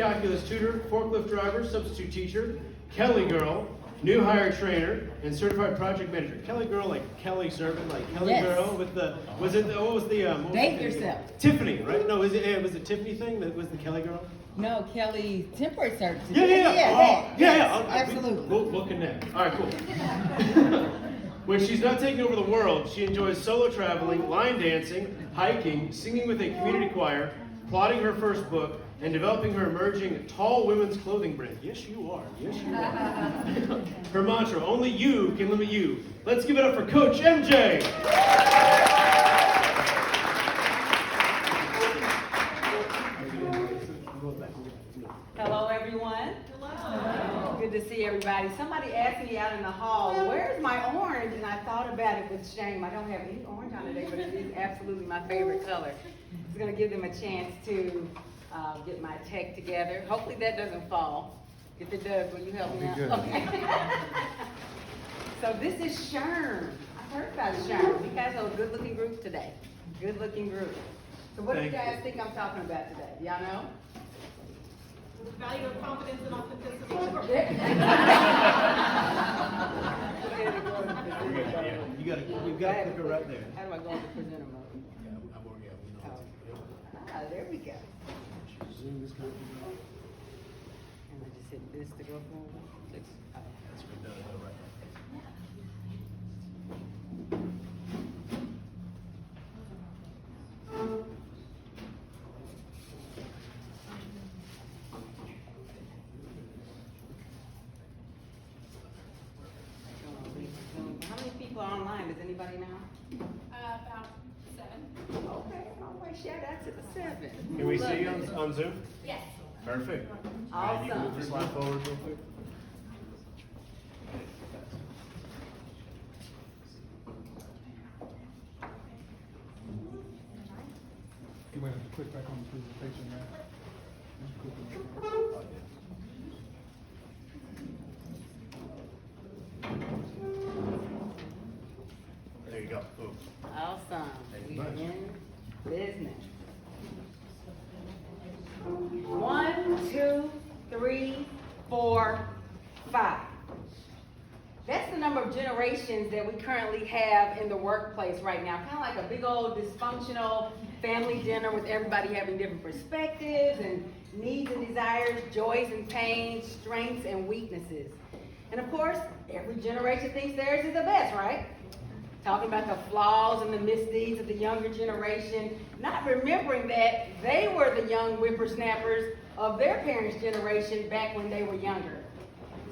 Calculus tutor, forklift driver, substitute teacher, Kelly girl, new hire trainer, and certified project manager. Kelly girl, like Kelly Servin, like Kelly Yes. girl with the, was it, what was the, what was Date the- yourself. Tiffany, right? No, was it Tiffany thing that was the Kelly girl? No, Kelly, temporary services. Yeah. that. Yeah. Absolutely. We'll connect. All right, cool. When she's not taking over the world, she enjoys solo traveling, line dancing, hiking, singing with a community choir, plotting her first book, and developing her emerging tall women's clothing brand. Yes, you are. Yes, you are. Her mantra, only you can limit you. Let's give it up for Coach MJ. Hello, everyone. Hello. Good to see everybody. Somebody asked me out in the hall, where's my orange? And I thought about it with shame. I don't have any orange on today, but it is absolutely my favorite color. It's going to give them a chance to get my tech together. Hopefully that doesn't fall. If it does, will you help me out? Okay. So this is SHRM. I heard about SHRM. You guys are a good-looking group today. Good-looking group. So what do you guys think I'm talking about today? Y'all know? Value of confidence and authenticity. You got to click her right there. How do I go into presenter mode? Ah, there we go. And I just hit this to go forward. How many people are online? Does anybody know? About 7. Okay, all right, shout out to the 7. Can we see you on Zoom? Yes. Perfect. All right, you can move the Awesome. slide forward real quick. You might have to click back on the presentation now. Just click on it. There you go. Boom. Awesome. We are in business. 1, 2, 3, 4, 5. That's the number of generations that we currently have in the workplace right now. Kind of like a big old dysfunctional family dinner with everybody having different perspectives and needs and desires, joys and pains, strengths and weaknesses. And of course, every generation thinks theirs is the best, right? Talking about the flaws and the misdeeds of the younger generation, not remembering that they were the young whippersnappers of their parents' generation back when they were younger.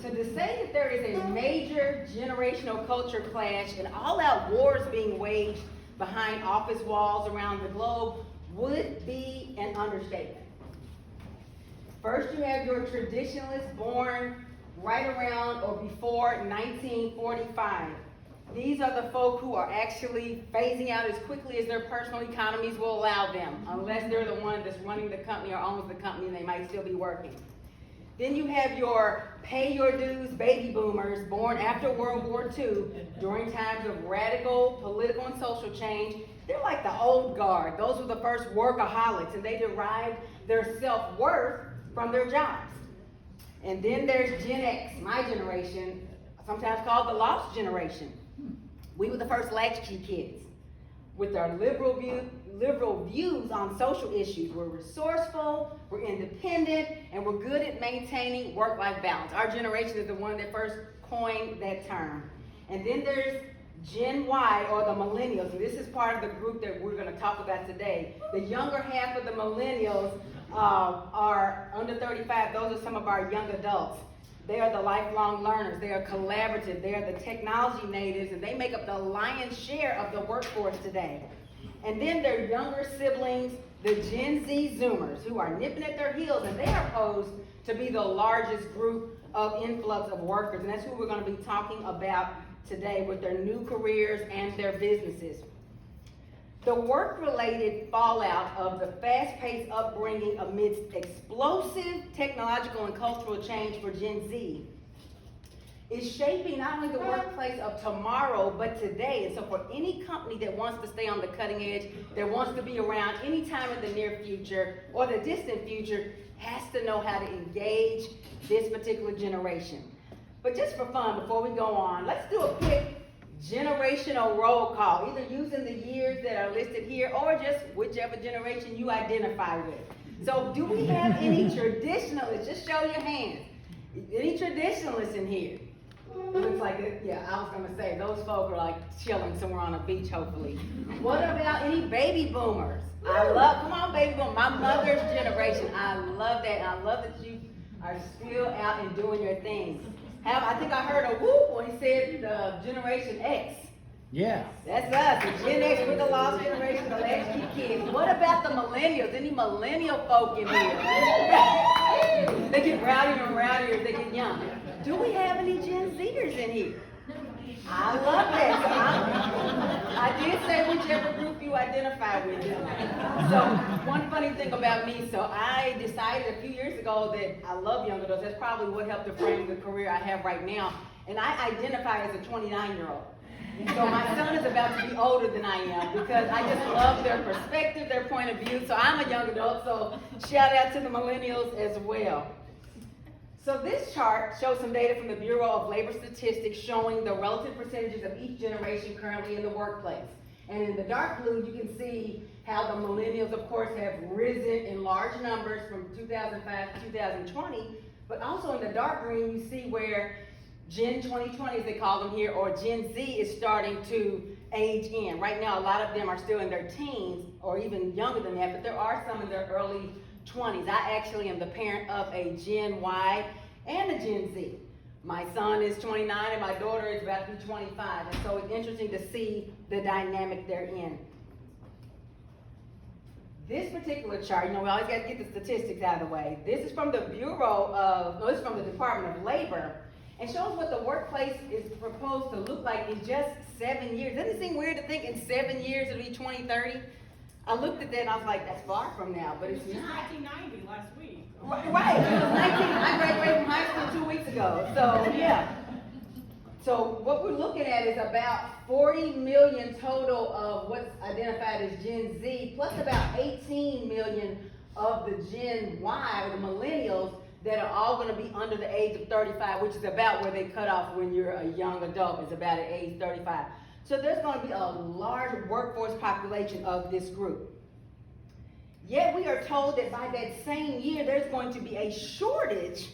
So to say that there is a major generational culture clash and all-out wars being waged behind office walls around the globe would be an understatement. First, you have your traditionalists born right around or before 1945. These are the folk who are actually phasing out as quickly as their personal economies will allow them, unless they're the one that's running the company or owns the company and they might still be working. Then you have your pay your dues baby boomers born after World War II during times of radical political and social change. They're like the old guard. Those were the first workaholics, and they derived their self-worth from their jobs. And then there's Gen X, my generation, sometimes called the lost generation. We were the first latchkey kids with our liberal views on social issues. We're resourceful, we're independent, and we're good at maintaining work-life balance. Our generation is the one that first coined that term. And then there's Gen Y, or the millennials, and this is part of the group that we're going to talk about today. The younger half of the millennials are under 35. Those are some of our young adults. They are the lifelong learners. They are collaborative. They are the technology natives, and they make up the lion's share of the workforce today. And then their younger siblings, the Gen Z Zoomers, who are nipping at their heels, and they are posed to be the largest group of influx of workers. And that's who we're going to be talking about today with their new careers and their businesses. The work-related fallout of the fast-paced upbringing amidst explosive technological and cultural change for Gen Z is shaping not only the workplace of tomorrow, but today. And so for any company that wants to stay on the cutting edge, that wants to be around anytime in the near future or the distant future, has to know how to engage this particular generation. But just for fun, before we go on, let's do a quick generational roll call, either using the years that are listed here or just whichever generation you identify with. So do we have any traditionalists? Just show your hands. Any traditionalists in here? It looks like it, yeah, I was gonna say, those folk are like chilling somewhere on a beach, hopefully. What about any baby boomers? Come on, baby boomers, my mother's generation. I love that, and I love that you are still out and doing your thing. I think I heard a whoop when he said Generation X. Yeah. That's us, the Gen X, we're the lost generation, the latchkey kids. What about the millennials? Any millennial folk in here? They get rowdier and rowdier as they get younger. Do we have any Gen Zers in here? I love that. So I did say whichever group you identify with. So one funny thing about me, so I decided a few years ago that I love young adults. That's probably what helped to frame the career I have right now. And I identify as a 29-year-old. So my son is about to be older than I am because I just love their perspective, their point of view. So I'm a young adult, so shout out to the millennials as well. So this chart shows some data from the Bureau of Labor Statistics showing the relative percentages of each generation currently in the workplace. And in the dark blue, you can see how the millennials, of course, have risen in large numbers from 2005 to 2020. But also in the dark green, you see where Gen 2020, as they call them here, or Gen Z is starting to age in. Right now, a lot of them are still in their teens or even younger than that, but there are some in their early 20s. I actually am the parent of a Gen Y and a Gen Z. My son is 29 and my daughter is about to be 25, and so it's interesting to see the dynamic they're in. This particular chart, we always got to get the statistics out of the way. This is from the this is from the Department of Labor, and shows what the workplace is proposed to look like in just 7 years. Doesn't it seem weird to think in 7 years it'll be 2030? I looked at that and I was like, that's far from now, but it's It's not. 1990 last week. Right, it was 19, I graduated from high school 2 weeks ago, so yeah. So what we're looking at is about 40 million total of what's identified as Gen Z, plus about 18 million of the Gen Y, or the millennials, that are all gonna be under the age of 35, which is about where they cut off when you're a young adult, is about at age 35. So there's gonna be a large workforce population of this group. Yet we are told that by that same year, there's going to be a shortage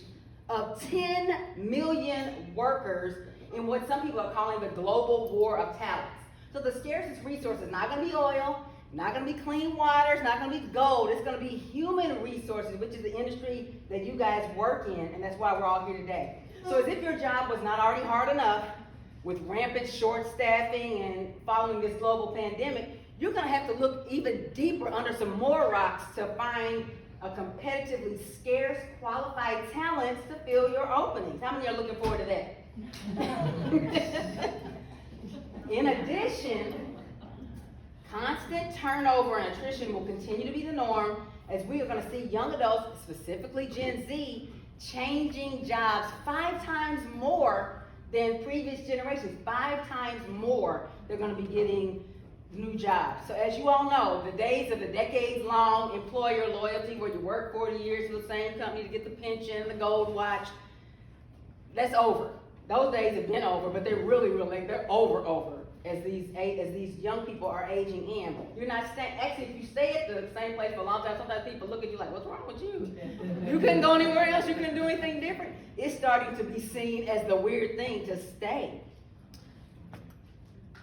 of 10 million workers in what some people are calling the global war of talents. So the scarcest resource is not gonna be oil, not gonna be clean water, it's not gonna be gold, it's gonna be human resources, which is the industry that you guys work in, and that's why we're all here today. So as if your job was not already hard enough, with rampant short staffing and following this global pandemic, you're gonna have to look even deeper under some more rocks to find a competitively scarce, qualified talents to fill your openings. How many are looking forward to that? In addition, constant turnover and attrition will continue to be the norm as we are gonna see young adults, specifically Gen Z, changing jobs 5 times more than previous generations. 5 times more they're gonna be getting new jobs. So as you all know, the days of the decades-long employer loyalty where you work 40 years for the same company to get the pension, the gold watch, that's over. Those days have been over, but they're really, they're over as these young people are aging in. You're not staying, actually if you stay at the same place for a long time, sometimes people look at you like, what's wrong with you? You couldn't go anywhere else, you couldn't do anything different. It's starting to be seen as the weird thing to stay.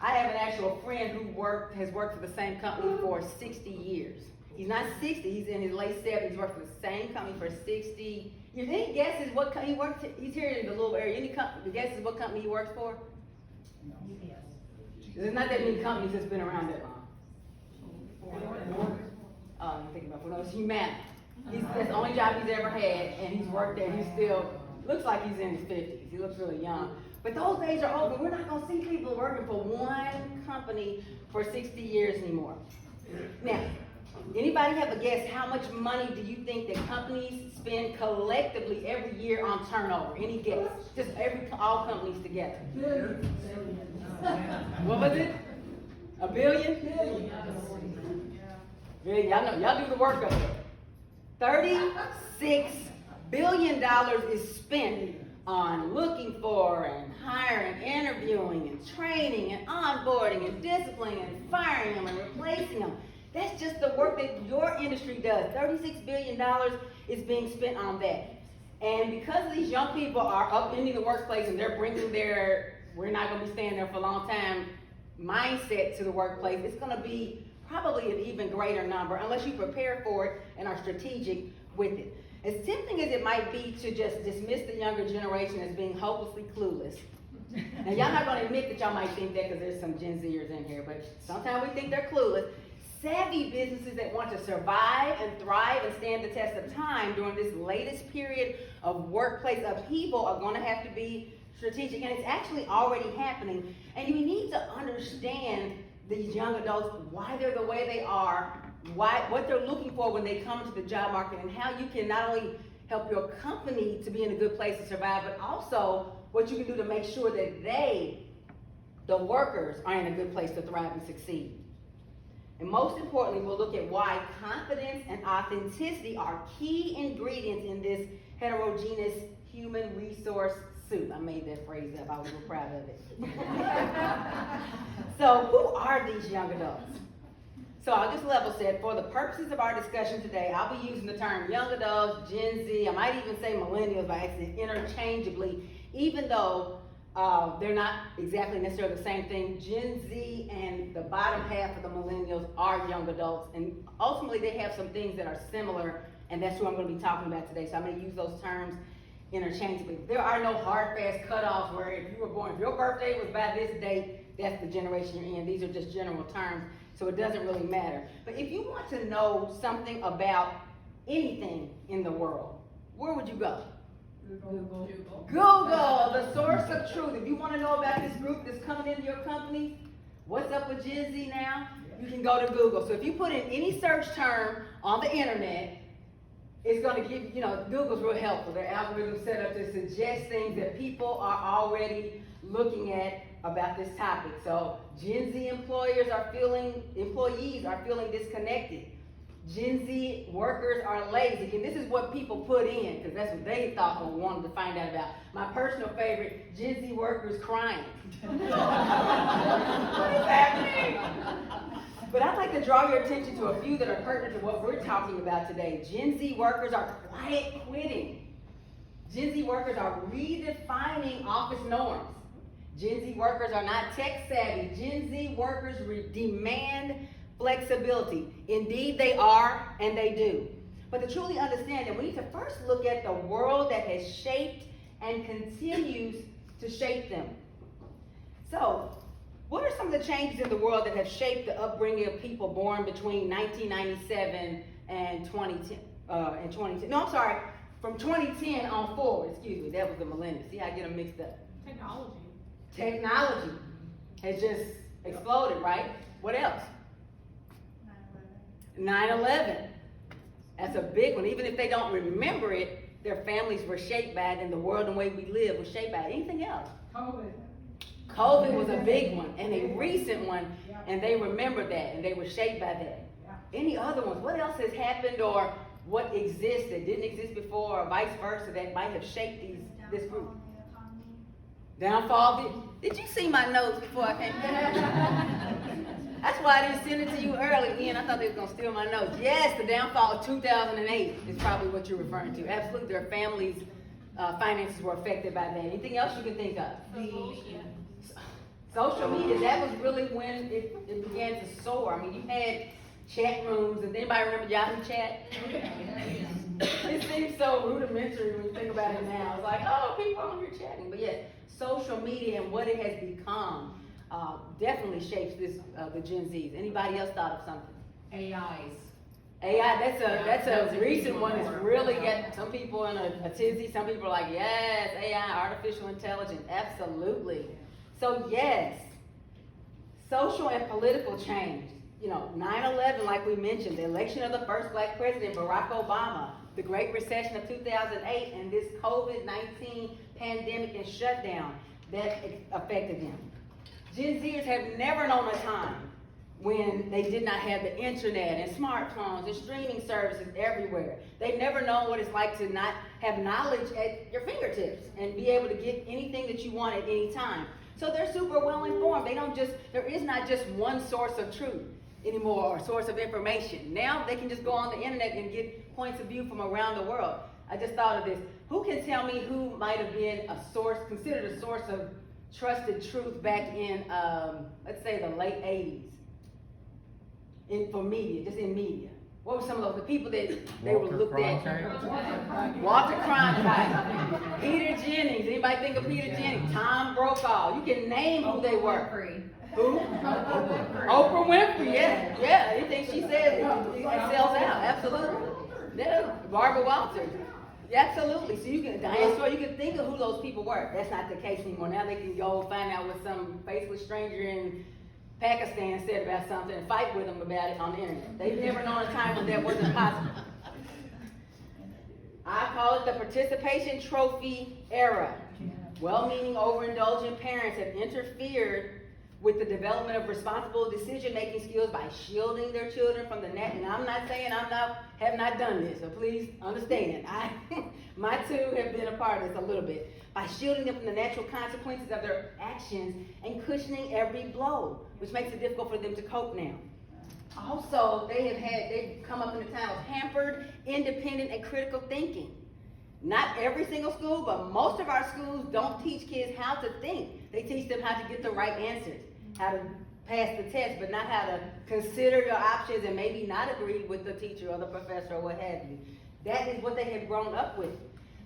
I have an actual friend who has worked for the same company for 60 years. He's not 60, he's in his late 70s, he's worked for the same company for 60 years. Any guesses what company he worked? He's here in the little area. Any guesses what company he works for? There's not that many companies that's been around that long. I'm thinking about it. It's Humana. That's the only job he's ever had, and he's worked there. He still looks like he's in his 50s. He looks really young. But those days are over. We're not going to see people working for one company for 60 years anymore. Now, anybody have a guess how much money do you think that companies spend collectively every year on turnover? Any guess? Just all companies together. What was it? $1 billion? Yeah, y'all know, y'all do the work up there. $36 billion is spent on looking for and hiring, interviewing and training and onboarding and disciplining and firing them and replacing them. That's just the work that your industry does. $36 billion is being spent on that. And because these young people are upending the workplace and they're bringing their, we're not going to be staying there for a long time, mindset to the workplace, it's going to be probably an even greater number unless you prepare for it and are strategic with it. As tempting as it might be to just dismiss the younger generation as being hopelessly clueless, and y'all not going to admit that y'all might think that because there's some Gen Zers in here, but sometimes we think they're clueless. Savvy businesses that want to survive and thrive and stand the test of time during this latest period of workplace upheaval are going to have to be strategic, and it's actually already happening. And you need to understand these young adults, why they're the way they are, what they're looking for when they come into the job market, and how you can not only help your company to be in a good place to survive, but also what you can do to make sure that they, the workers, are in a good place to thrive and succeed. And most importantly, we'll look at why confidence and authenticity are key ingredients in this heterogeneous human resource soup. I made that phrase up. I was real proud of it. So who are these young adults? So I'll just level set. For the purposes of our discussion today, I'll be using the term young adults, Gen Z, I might even say millennials by accident interchangeably, even though they're not exactly necessarily the same thing. Gen Z and the bottom half of the millennials are young adults, and ultimately they have some things that are similar, and that's who I'm going to be talking about today. So I'm going to use those terms interchangeably. There are no hard, fast cutoffs where if you were born, if your birthday was by this date, that's the generation you're in. These are just general terms, so it doesn't really matter. But if you want to know something about anything in the world, where would you go? Google. Google, the source of truth. If you want to know about this group that's coming into your company, what's up with Gen Z now? You can go to Google. So if you put in any search term on the internet, it's going to give, Google's real helpful. Their algorithm's set up to suggest things that people are already looking at about this topic. So Gen Z employees are feeling disconnected. Gen Z workers are lazy. And this is what people put in, because that's what they thought or wanted to find out about. My personal favorite, Gen Z workers crying. What is happening? But I'd like to draw your attention to a few that are pertinent to what we're talking about today. Gen Z workers are quiet quitting. Gen Z workers are redefining office norms. Gen Z workers are not tech savvy. Gen Z workers demand flexibility. Indeed, they are, and they do. But to truly understand that, we need to first look at the world that has shaped and continues to shape them. So, what are some of the changes in the world that have shaped the upbringing of people born between 1997 and 2010? From 2010 on forward. Excuse me, that was the millennium. See, I get them mixed up. Technology has just exploded, right? What else? 9/11. That's a big one. Even if they don't remember it, their families were shaped by it, and the world and the way we live was shaped by it. Anything else? COVID was a big one, and a recent one, and they remembered that, and they were shaped by that. Any other ones? What else has happened, or what exists that didn't exist before, or vice versa, that might have shaped this group? Downfall. Did you see my notes before I came? That's why I didn't send it to you early, Ian. I thought they were going to steal my notes. Yes, the downfall of 2008 is probably what you're referring to. Absolutely, their families' finances were affected by that. Anything else you can think of? Social media, that was really when it began to soar. I mean, you had chat rooms, and anybody remember Yahoo Chat? It seems so rudimentary when you think about it now. It's like, oh, people on here chatting. But yes, social media and what it has become definitely shapes the Gen Zs. Anybody else thought of something? AI, that's a recent one. It's really got some people in a tizzy. Some people are like, yes, AI, artificial intelligence, absolutely. So yes, social and political change. 9/11, like we mentioned, the election of the first black president, Barack Obama, the Great Recession of 2008, and this COVID-19 pandemic and shutdown that affected them. Gen Zers have never known a time when they did not have the internet and smartphones and streaming services everywhere. They've never known what it's like to not have knowledge at your fingertips and be able to get anything that you want at any time. So they're super well informed. There is not just one source of truth anymore or source of information. Now they can just go on the internet and get points of view from around the world. I just thought of this. Who can tell me who might have been considered a source of trusted truth back in, let's say, the late 80s? For media, just in media. What were some of the people that they were looked at? Walter Cronkite, Peter Jennings. Anybody think of Peter Jennings? Tom Brokaw. You can name who they were. Who? Oprah Winfrey. Yeah. Anything she says, it sells out. Absolutely. Yeah. Barbara Walters. Yeah, absolutely. So you can, Diane Sawyer, you can think of who those people were. That's not the case anymore. Now they can go find out what some faceless stranger in Pakistan said about something and fight with them about it on the internet. They've never known a time when that wasn't possible. I call it the participation trophy era. Well-meaning, overindulgent parents have interfered with the development of responsible decision-making skills by shielding their children from the net. And I'm not saying have not done this, so please understand. My two have been a part of this a little bit. By shielding them from the natural consequences of their actions and cushioning every blow, which makes it difficult for them to cope now. Also, they've come up in a time of hampered, independent, and critical thinking. Not every single school, but most of our schools don't teach kids how to think. They teach them how to get the right answers, how to pass the test, but not how to consider your options and maybe not agree with the teacher or the professor or what have you. That is what they have grown up with.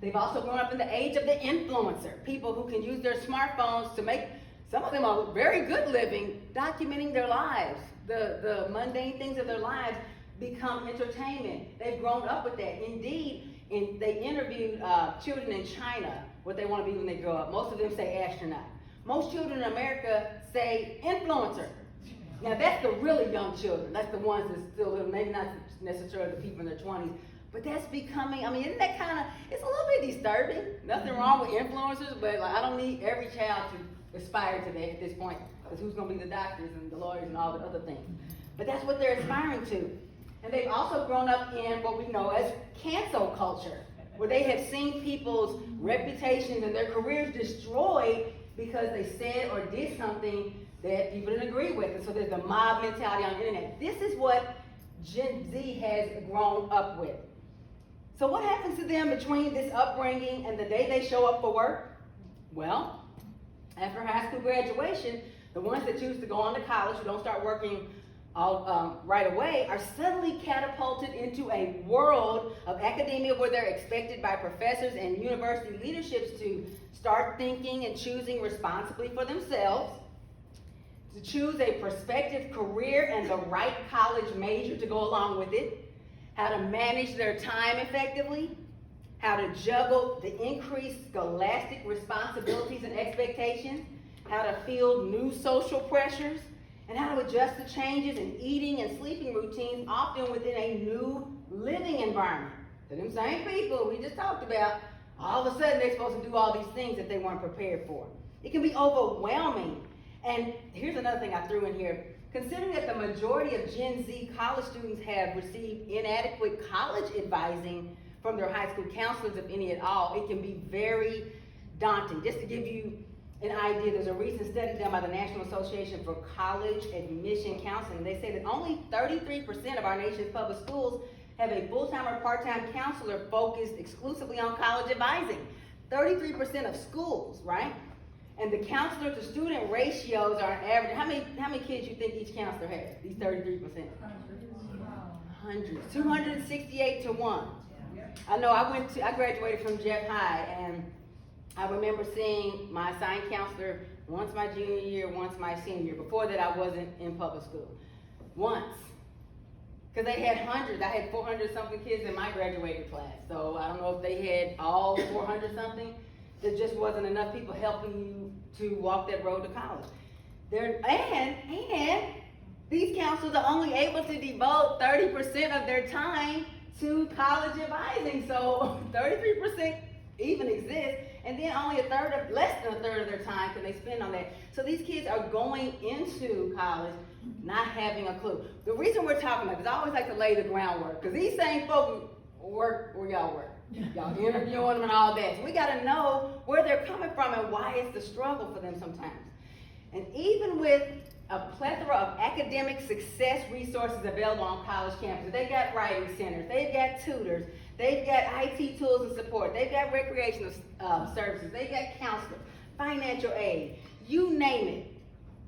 They've also grown up in the age of the influencer, people who can use their smartphones to make, some of them are very good living, documenting their lives. The mundane things of their lives become entertainment. They've grown up with that. Indeed, they interviewed children in China, what they want to be when they grow up. Most of them say astronaut. Most children in America say influencer. Now that's the really young children. That's the ones that still live, maybe not necessarily the people in their 20s. But that's becoming, isn't that kind of, it's a little bit disturbing. Nothing wrong with influencers, but I don't need every child to aspire to that at this point. Because who's going to be the doctors and the lawyers and all the other things. But that's what they're aspiring to. And they've also grown up in what we know as cancel culture, where they have seen people's reputations and their careers destroyed because they said or did something that people didn't agree with. And so there's the mob mentality on the internet. This is what Gen Z has grown up with. So what happens to them between this upbringing and the day they show up for work? Well, after high school graduation, the ones that choose to go on to college, who don't start working right away, are suddenly catapulted into a world of academia where they're expected by professors and university leaderships to start thinking and choosing responsibly for themselves, to choose a prospective career and the right college major to go along with it, how to manage their time effectively, how to juggle the increased scholastic responsibilities and expectations, how to field new social pressures, and how to adjust to changes in eating and sleeping routines, often within a new living environment. So them same people we just talked about, all of a sudden they're supposed to do all these things that they weren't prepared for. It can be overwhelming. And here's another thing I threw in here. Considering that the majority of Gen Z college students have received inadequate college advising from their high school counselors, if any at all, it can be very daunting. Just to give you an idea, there's a recent study done by the National Association for College Admission Counseling. They say that only 33% of our nation's public schools have a full-time or part-time counselor focused exclusively on college advising. 33% of schools, right? And the counselor to student ratios are an average. How many kids you think each counselor has? These 33%? Hundreds. 268 to 1. I know I graduated from Jeff High, and I remember seeing my assigned counselor once my junior year, once my senior year. Before that, I wasn't in public school. Once. Because they had hundreds. I had 400 something kids in my graduating class. So I don't know if they had all 400 something. There just wasn't enough people helping you to walk that road to college. And these counselors are only able to devote 30% of their time to college advising. So 33% even exists, and then only less than a third of their time can they spend on that. So these kids are going into college not having a clue. The reason we're talking about this, I always like to lay the groundwork, because these same folks work where y'all work. Y'all interviewing them and all that. So we gotta know where they're coming from and why it's the struggle for them sometimes. And even with a plethora of academic success resources available on college campuses, they got writing centers, they've got tutors, they've got IT tools and support, they've got recreational services, they've got counselors, financial aid, you name it.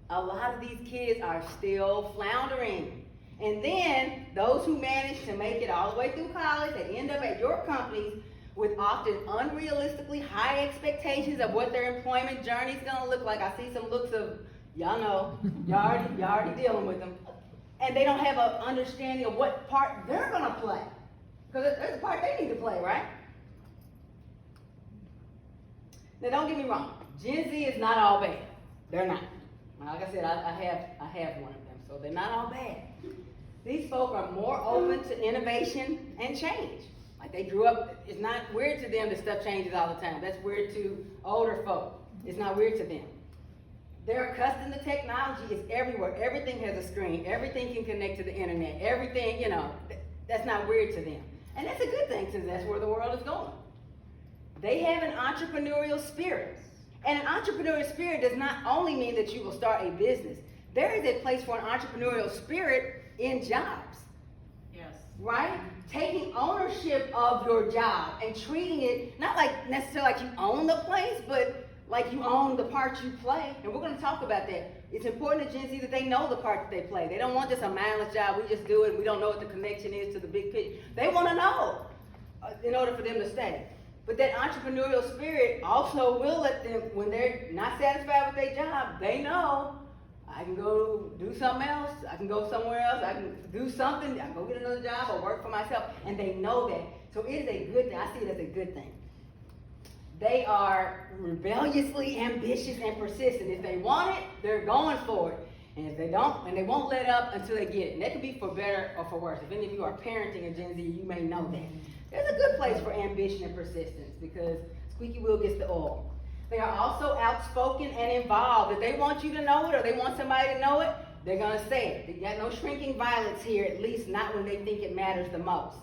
A lot of these kids are still floundering. And then those who manage to make it all the way through college, they end up at your companies with often unrealistically high expectations of what their employment journey is gonna look like. I see some looks of, y'all know, y'all already dealing with them. And they don't have an understanding of what part they're gonna play. Because there's a part they need to play, right? Now don't get me wrong, Gen Z is not all bad. They're not. Like I said, I have one of them, so they're not all bad. These folk are more open to innovation and change. Like they grew up, it's not weird to them that stuff changes all the time. That's weird to older folk. It's not weird to them. They're accustomed to technology. It's everywhere. Everything has a screen. Everything can connect to the internet. Everything, that's not weird to them. And that's a good thing since that's where the world is going. They have an entrepreneurial spirit. And an entrepreneurial spirit does not only mean that you will start a business. There is a place for an entrepreneurial spirit in jobs. Yes. Right? Taking ownership of your job and treating it not like necessarily like you own the place, but like you own the part you play. And we're going to talk about that. It's important to Gen Z that they know the part that they play. They don't want just a mindless job. We just do it and we don't know what the connection is to the big picture. They want to know in order for them to stay. But that entrepreneurial spirit also will let them, when they're not satisfied with their job, they know I can go do something else, I can go somewhere else, I can do something, I can go get another job or work for myself, and they know that. So it is a good thing. I see it as a good thing. They are rebelliously ambitious and persistent. If they want it, they're going for it. And if they don't, and they won't let up until they get it. And that could be for better or for worse. If any of you are parenting a Gen Z, you may know that. There's a good place for ambition and persistence because squeaky wheel gets the oil. They are also outspoken and involved. If they want you to know it or they want somebody to know it, they're going to say it. They got no shrinking violence here, at least not when they think it matters the most.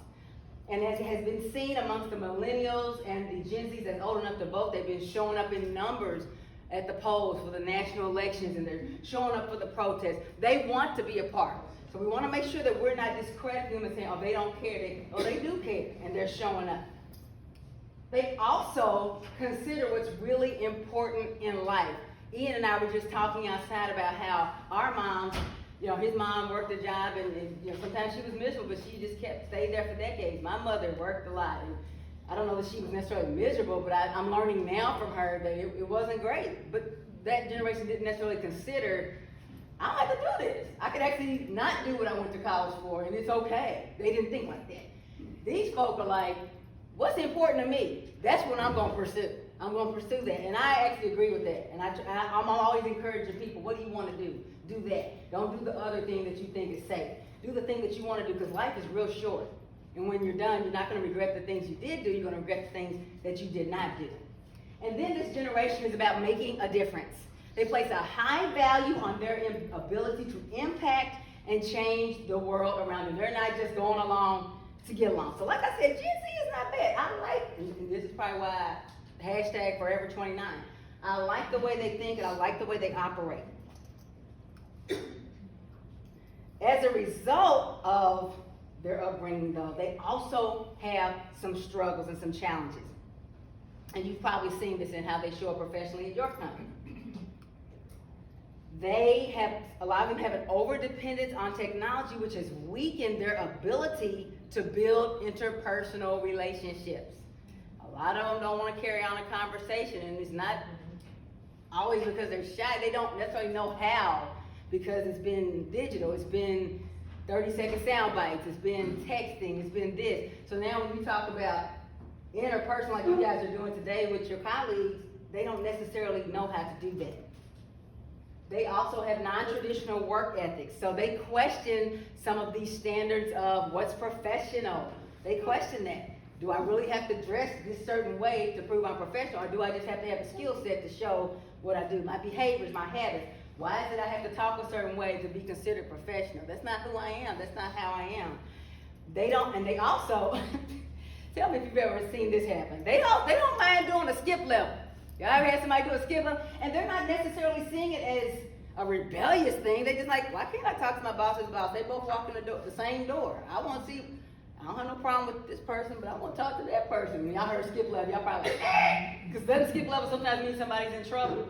And as it has been seen amongst the millennials and the Gen Zs that's old enough to vote, they've been showing up in numbers at the polls for the national elections and they're showing up for the protests. They want to be a part. So we want to make sure that we're not discrediting them and saying, oh, they don't care. They do care, and they're showing up. They also consider what's really important in life. Ian and I were just talking outside about how our moms, his mom worked a job and sometimes she was miserable, but she just stayed there for decades. My mother worked a lot. And I don't know that she was necessarily miserable, but I'm learning now from her that it wasn't great. But that generation didn't necessarily consider, I don't have to do this. I could actually not do what I went to college for, and it's okay. They didn't think like that. These folk are like, what's important to me? That's what I'm going to pursue. I'm going to pursue that, and I actually agree with that. And I'm always encouraging people, what do you want to do? Do that. Don't do the other thing that you think is safe. Do the thing that you want to do, because life is real short. And when you're done, you're not going to regret the things you did do. You're going to regret the things that you did not do. And then this generation is about making a difference. They place a high value on their ability to impact and change the world around them. They're not just going along to get along. So like I said, Gen Z is not bad. I like, and this is probably why #Forever29. I like the way they think and I like the way they operate. As a result of their upbringing, though, they also have some struggles and some challenges. And you've probably seen this in how they show up professionally at your company. A lot of them have an over-dependence on technology, which has weakened their ability to build interpersonal relationships. A lot of them don't want to carry on a conversation, and it's not always because they're shy. They don't necessarily know how, because it's been digital. It's been 30-second sound bites. It's been texting. It's been this. So now when you talk about interpersonal, like you guys are doing today with your colleagues, they don't necessarily know how to do that. They also have non-traditional work ethics. So they question some of these standards of what's professional. They question that. Do I really have to dress this certain way to prove I'm professional, or do I just have to have a skill set to show what I do? My behaviors, my habits. Why is it I have to talk a certain way to be considered professional? That's not who I am. That's not how I am. They don't, and they also, tell me if you've ever seen this happen. They don't mind doing a skip level. Y'all ever had somebody do a skip level? And they're not necessarily seeing it as a rebellious thing. They just like, why can't I talk to my boss's boss? They both walk in the same door. I want to see, I don't have no problem with this person, but I want to talk to that person. When y'all heard skip level, y'all probably like, because doesn't skip level sometimes mean somebody's in trouble?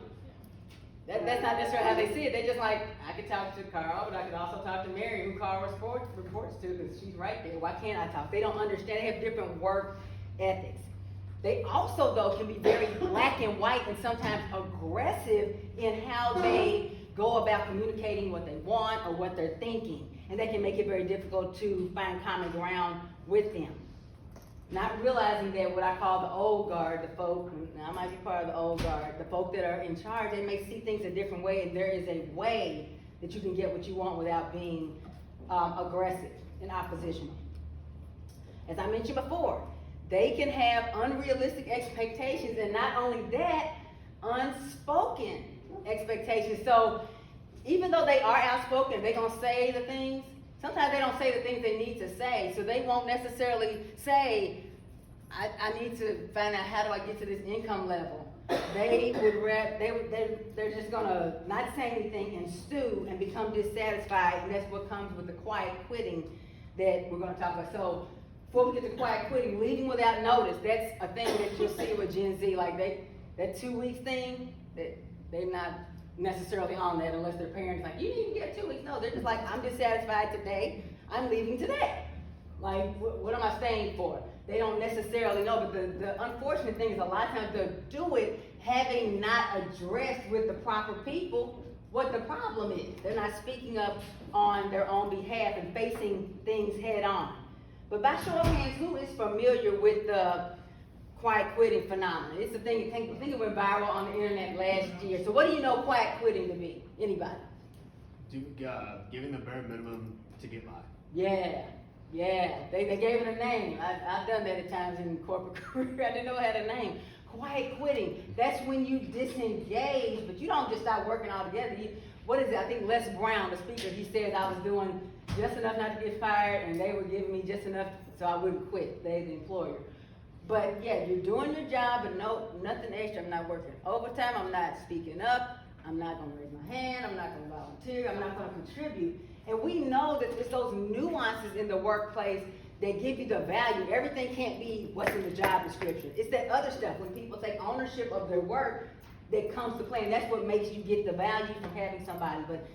That's not necessarily how they see it. They just like, I could talk to Carl, but I could also talk to Mary, who Carl reports to, because she's right there. Why can't I talk? They don't understand. They have different work ethics. They also, though, can be very black and white and sometimes aggressive in how they go about communicating what they want or what they're thinking. And that can make it very difficult to find common ground with them. Not realizing that what I call the old guard, the folk, now I might be part of the old guard, the folk that are in charge, they may see things a different way, and there is a way that you can get what you want without being aggressive and oppositional. As I mentioned before, they can have unrealistic expectations, and not only that, unspoken expectations. So even though they are outspoken, they're gonna say the things, sometimes they don't say the things they need to say, so they won't necessarily say, I need to find out how do I get to this income level. They're just gonna not say anything and stew and become dissatisfied, and that's what comes with the quiet quitting that we're gonna talk about. So before we get to quiet quitting, leaving without notice, that's a thing that you'll see with Gen Z, like that 2 weeks thing, that they're not necessarily on that unless their parents like, you didn't get 2 weeks. No, they're just like, I'm dissatisfied today, I'm leaving today. Like, what am I staying for? They don't necessarily know, but the unfortunate thing is a lot of times they'll do it having not addressed with the proper people what the problem is. They're not speaking up on their own behalf and facing things head on. But by show of hands, who is familiar with the quiet quitting phenomenon? It's a thing, I think it went viral on the internet last year. So what do you know quiet quitting to be? Anybody? Giving the bare minimum to get by. Yeah. They gave it a name. I've done that at times in corporate career. I didn't know it had a name. Quiet quitting. That's when you disengage, but you don't just stop working altogether. What is it? I think Les Brown, the speaker, he said I was doing just enough not to get fired, and they were giving me just enough so I wouldn't quit. They, the employer. But yeah, you're doing your job, but no, nothing extra. I'm not working overtime. I'm not speaking up. I'm not going to raise my hand. I'm not going to volunteer. I'm not going to contribute. And we know that it's those nuances in the workplace that give you the value. Everything can't be what's in the job description. It's that other stuff. When people take ownership of their work, that comes to play, and that's what makes you get the value from having somebody. But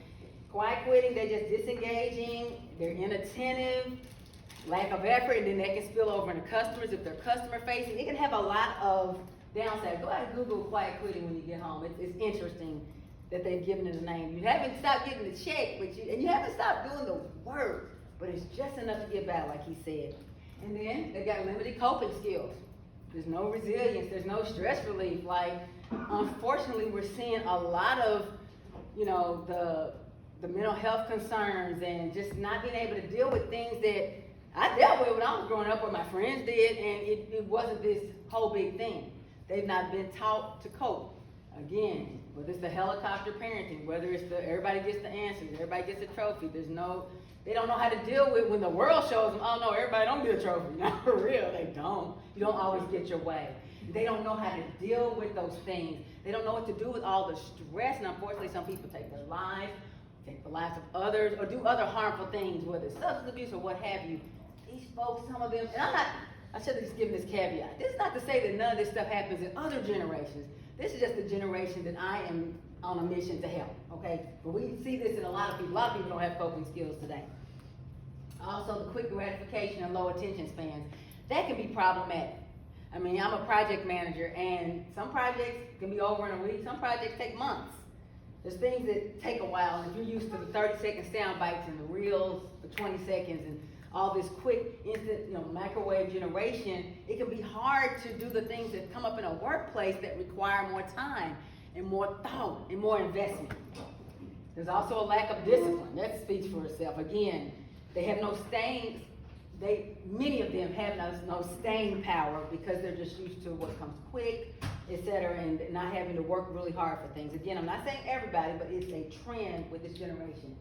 quiet quitting, they're just disengaging, they're inattentive, lack of effort, and then that can spill over into customers if they're customer facing. It can have a lot of downsides. Go ahead and Google quiet quitting when you get home. It's interesting that they've given it a name. You haven't stopped getting the check, and you haven't stopped doing the work, but it's just enough to get by, like he said. And then they've got limited coping skills. There's no resilience, there's no stress relief. Like, unfortunately, we're seeing a lot of, the mental health concerns and just not being able to deal with things that I dealt with when I was growing up, or my friends did, and it wasn't this whole big thing. They've not been taught to cope. Again, whether it's the helicopter parenting, whether it's everybody gets the answers, everybody gets a trophy, they don't know how to deal with when the world shows them, oh no, everybody don't get a trophy. Not for real, they don't. You don't always get your way. They don't know how to deal with those things. They don't know what to do with all the stress, and unfortunately some people take their lives, take the lives of others, or do other harmful things, whether it's substance abuse or what have you. These folks, some of them, and I should have just given this caveat. This is not to say that none of this stuff happens in other generations. This is just the generation that I am on a mission to help, okay? But we see this in a lot of people. A lot of people don't have coping skills today. Also, the quick gratification and low attention spans. That can be problematic. I mean, I'm a project manager, and some projects can be over in a week. Some projects take months. There's things that take a while, and if you're used to the 30-second sound bites and the reels for 20 seconds and all this quick, instant, microwave generation, it can be hard to do the things that come up in a workplace that require more time and more thought and more investment. There's also a lack of discipline. That speaks for itself. Again, they have no staying, many of them have no staying power because they're just used to what comes quick, etc. cetera, and not having to work really hard for things. Again, I'm not saying everybody, but it's a trend with this generation.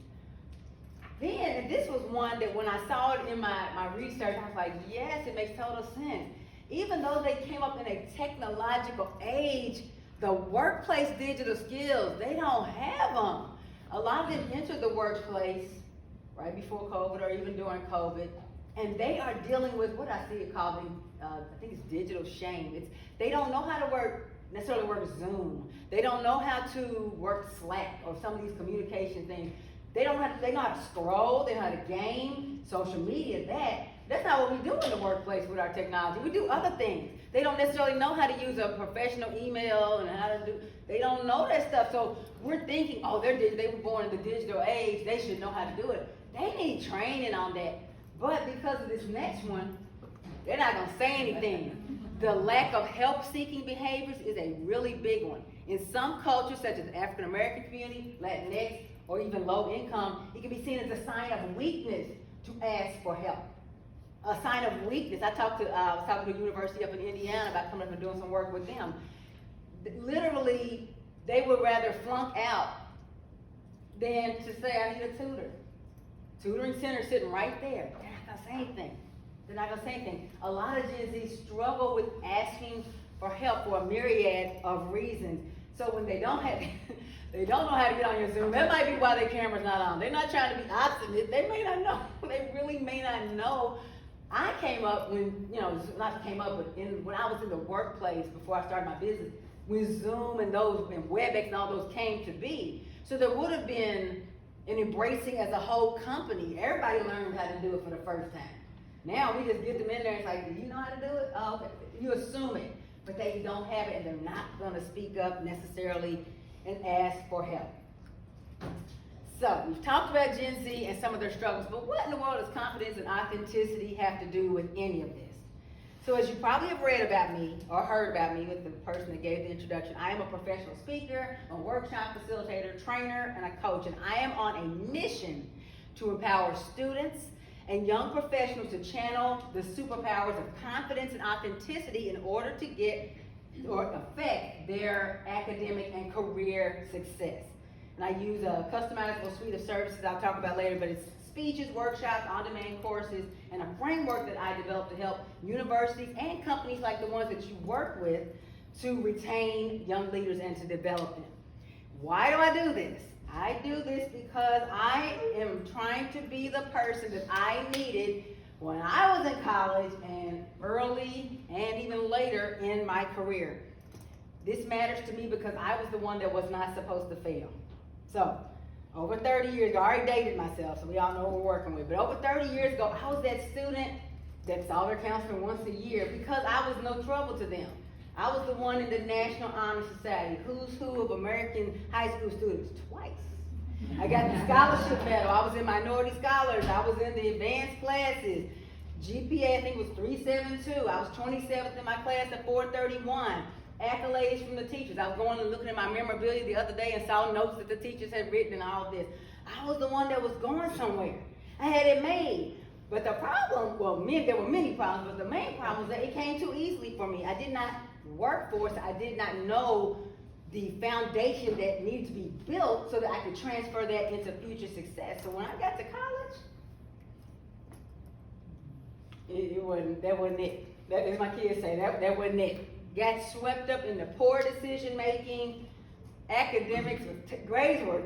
Then, and this was one that when I saw it in my research, I was like, yes, it makes total sense. Even though they came up in a technological age, the workplace digital skills, they don't have them. A lot of them entered the workplace right before COVID or even during COVID, and they are dealing with what I see it called, I think it's digital shame. They don't know how to necessarily work Zoom. They don't know how to work Slack or some of these communication things. They know how to scroll, they know how to game, social media, that's not what we do in the workplace with our technology. We do other things. They don't necessarily know how to use a professional email and they don't know that stuff. So we're thinking, oh, they were born in the digital age, they should know how to do it. They need training on that. But because of this next one, they're not gonna say anything. The lack of help-seeking behaviors is a really big one. In some cultures, such as the African American community, Latinx, or even low income, it can be seen as a sign of weakness to ask for help. A sign of weakness. I was talking to a university up in Indiana about coming up and doing some work with them. Literally, they would rather flunk out than to say, I need a tutor. Tutoring center sitting right there. They're not gonna say anything. They're not gonna say anything. A lot of Gen Z struggle with asking for help for a myriad of reasons. So when they don't know how to get on your Zoom, that might be why their camera's not on. They're not trying to be obstinate. They may not know. They really may not know. I came up when, not came up, but when I was in the workplace before I started my business, when Zoom and WebEx and all those came to be. So there would have been an embracing as a whole company. Everybody learned how to do it for the first time. Now we just get them in there and it's like, do you know how to do it? Oh, okay. You assume it, but they don't have it and they're not gonna speak up necessarily and ask for help. So we've talked about Gen Z and some of their struggles, but what in the world does confidence and authenticity have to do with any of this? So as you probably have read about me or heard about me with the person that gave the introduction, I am a professional speaker, a workshop facilitator, trainer, and a coach, and I am on a mission to empower students and young professionals to channel the superpowers of confidence and authenticity in order to get or affect their academic and career success. And I use a customizable suite of services I'll talk about later, but it's speeches, workshops, on-demand courses, and a framework that I developed to help universities and companies like the ones that you work with to retain young leaders and to develop them. Why do I do this? I do this because I am trying to be the person that I needed when I was in college and early and even later in my career. This matters to me because I was the one that was not supposed to fail. So, over 30 years ago, I already dated myself, so we all know what we're working with, but over 30 years ago, I was that student that saw their counselor once a year because I was no trouble to them. I was the one in the National Honor Society, who's who of American high school students, twice. I got the scholarship medal. I was in minority scholars. I was in the advanced classes. GPA, I think, was 372. I was 27th in my class at 431. Accolades from the teachers. I was going and looking at my memorabilia the other day and saw notes that the teachers had written and all this. I was the one that was going somewhere. I had it made. But the problem, there were many problems, but the main problem was that it came too easily for me. I did not work for it. I did not know the foundation that needed to be built so that I could transfer that into future success. So when I got to college, that wasn't it. As my kids say, that wasn't it. Got swept up in the poor decision making, academics, grades were,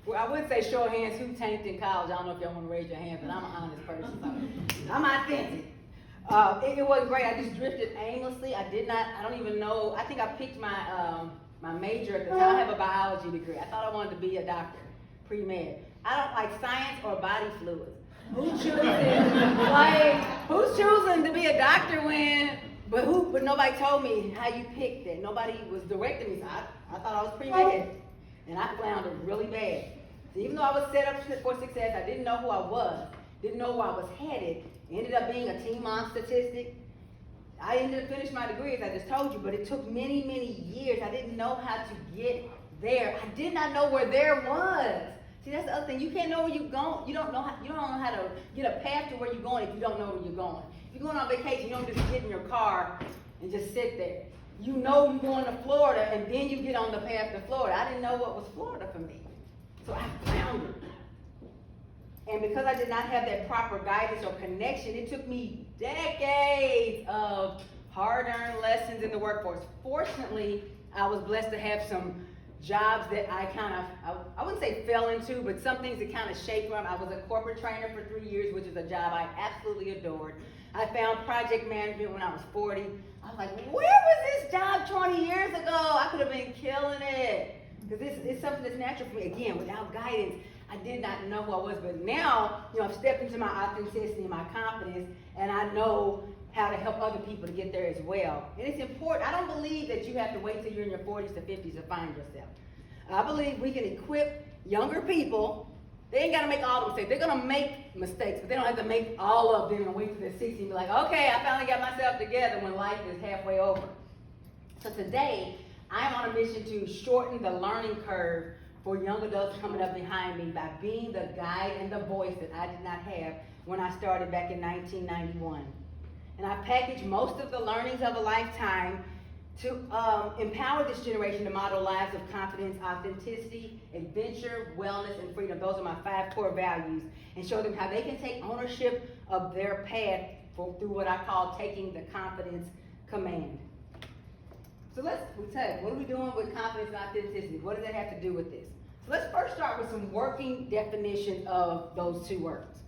well, I would say show of hands who tanked in college. I don't know if y'all want to raise your hand, but I'm an honest person, so I'm authentic. It wasn't great. I just drifted aimlessly. I don't even know. I think I picked my major at the time. I have a biology degree. I thought I wanted to be a doctor, pre-med. I don't like science or body fluids. Who's choosing to be a doctor but nobody told me how you picked it. Nobody was directing me. So I thought I was pre-med. And I floundered really bad. So even though I was set up for success, I didn't know who I was, didn't know where I was headed. Ended up being a team on statistic. I ended up finishing my degree, as I just told you, but it took many, many years. I didn't know how to get there. I did not know where there was. See, that's the other thing. You can't know where you're going. You don't know how to get a path to where you're going if you don't know where you're going. If you're going on vacation, you don't just get in your car and just sit there. you know you're going to Florida, and then you get on the path to Florida. I didn't know what was Florida for me. So I found it. And because I did not have that proper guidance or connection, it took me decades of hard-earned lessons in the workforce. Fortunately, I was blessed to have some jobs that I I wouldn't say fell into, but some things that kind of shaped me. I was a corporate trainer for 3 years, which is a job I absolutely adored. I found project management when I was 40. I was like, where was this job 20 years ago? I could have been killing it. Because it's something that's natural for me. Again, without guidance, I did not know who I was. But now, I've stepped into my authenticity and my confidence, and I know how to help other people to get there as well. And it's important. I don't believe that you have to wait till you're in your 40s to 50s to find yourself. I believe we can equip younger people. They ain't got to make all the mistakes. They're going to make mistakes, but they don't have to make all of them and wait till they're 60 and be like, okay, I finally got myself together when life is halfway over. So today, I am on a mission to shorten the learning curve for young adults coming up behind me by being the guide and the voice that I did not have when I started back in 1991. And I packaged most of the learnings of a lifetime to empower this generation to model lives of confidence, authenticity, adventure, wellness, and freedom. Those are my 5 core values, and show them how they can take ownership of their path through what I call taking the confidence command. So what are we doing with confidence and authenticity? What does that have to do with this? So let's first start with some working definition of those 2 words.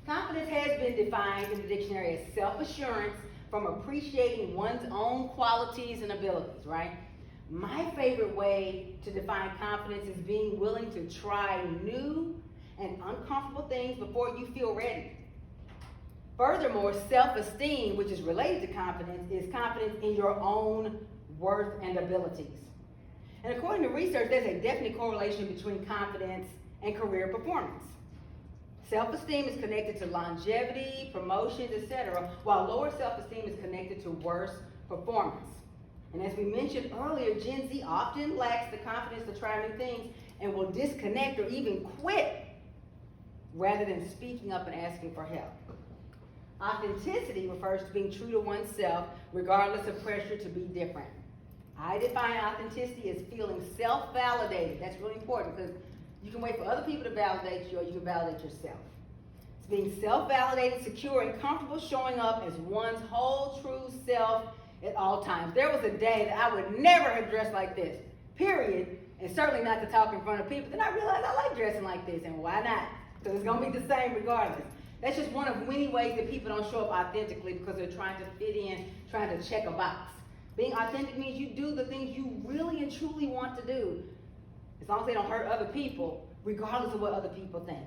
Confidence has been defined in the dictionary as self-assurance from appreciating one's own qualities and abilities, right? My favorite way to define confidence is being willing to try new and uncomfortable things before you feel ready. Furthermore, self-esteem, which is related to confidence, is confidence in your own worth and abilities. And according to research, there's a definite correlation between confidence and career performance. Self-esteem is connected to longevity, promotions, etc., while lower self-esteem is connected to worse performance. And as we mentioned earlier, Gen Z often lacks the confidence to try new things and will disconnect or even quit rather than speaking up and asking for help. Authenticity refers to being true to oneself regardless of pressure to be different. I define authenticity as feeling self-validated. That's really important because you can wait for other people to validate you, or you can validate yourself. It's being self-validated, secure, and comfortable showing up as one's whole true self at all times. There was a day that I would never have dressed like this, period, and certainly not to talk in front of people. Then I realized I like dressing like this, and why not? Because it's going to be the same regardless. That's just one of many ways that people don't show up authentically because they're trying to fit in, trying to check a box. Being authentic means you do the things you really and truly want to do, as long as they don't hurt other people, regardless of what other people think.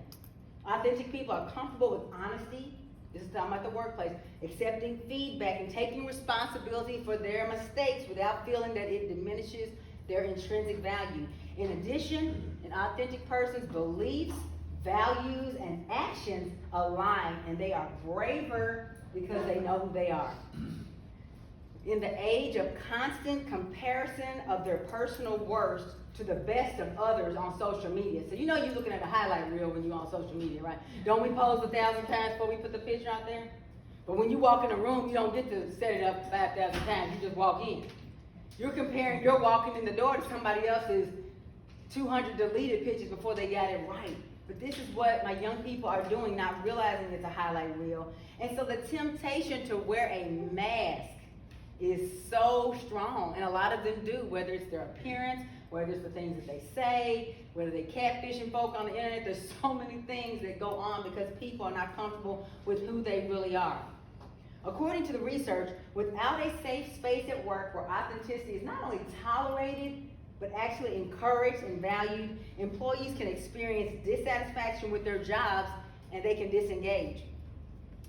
Authentic people are comfortable with honesty. This is talking about the workplace. Accepting feedback and taking responsibility for their mistakes without feeling that it diminishes their intrinsic value. In addition, an authentic person's beliefs, values, and actions align, and they are braver because they know who they are. In the age of constant comparison of their personal worst to the best of others on social media. So you're looking at a highlight reel when you're on social media, right? Don't we pose 1,000 times before we put the picture out there? But when you walk in a room, you don't get to set it up 5,000 times. You just walk in. You're comparing your walking in the door to somebody else's 200 deleted pictures before they got it right. But this is what my young people are doing, not realizing it's a highlight reel. And so the temptation to wear a mask is so strong, and a lot of them do, whether it's their appearance, whether it's the things that they say, whether they're catfishing folk on the internet. There's so many things that go on because people are not comfortable with who they really are. According to the research, without a safe space at work where authenticity is not only tolerated, but actually encouraged and valued, employees can experience dissatisfaction with their jobs and they can disengage.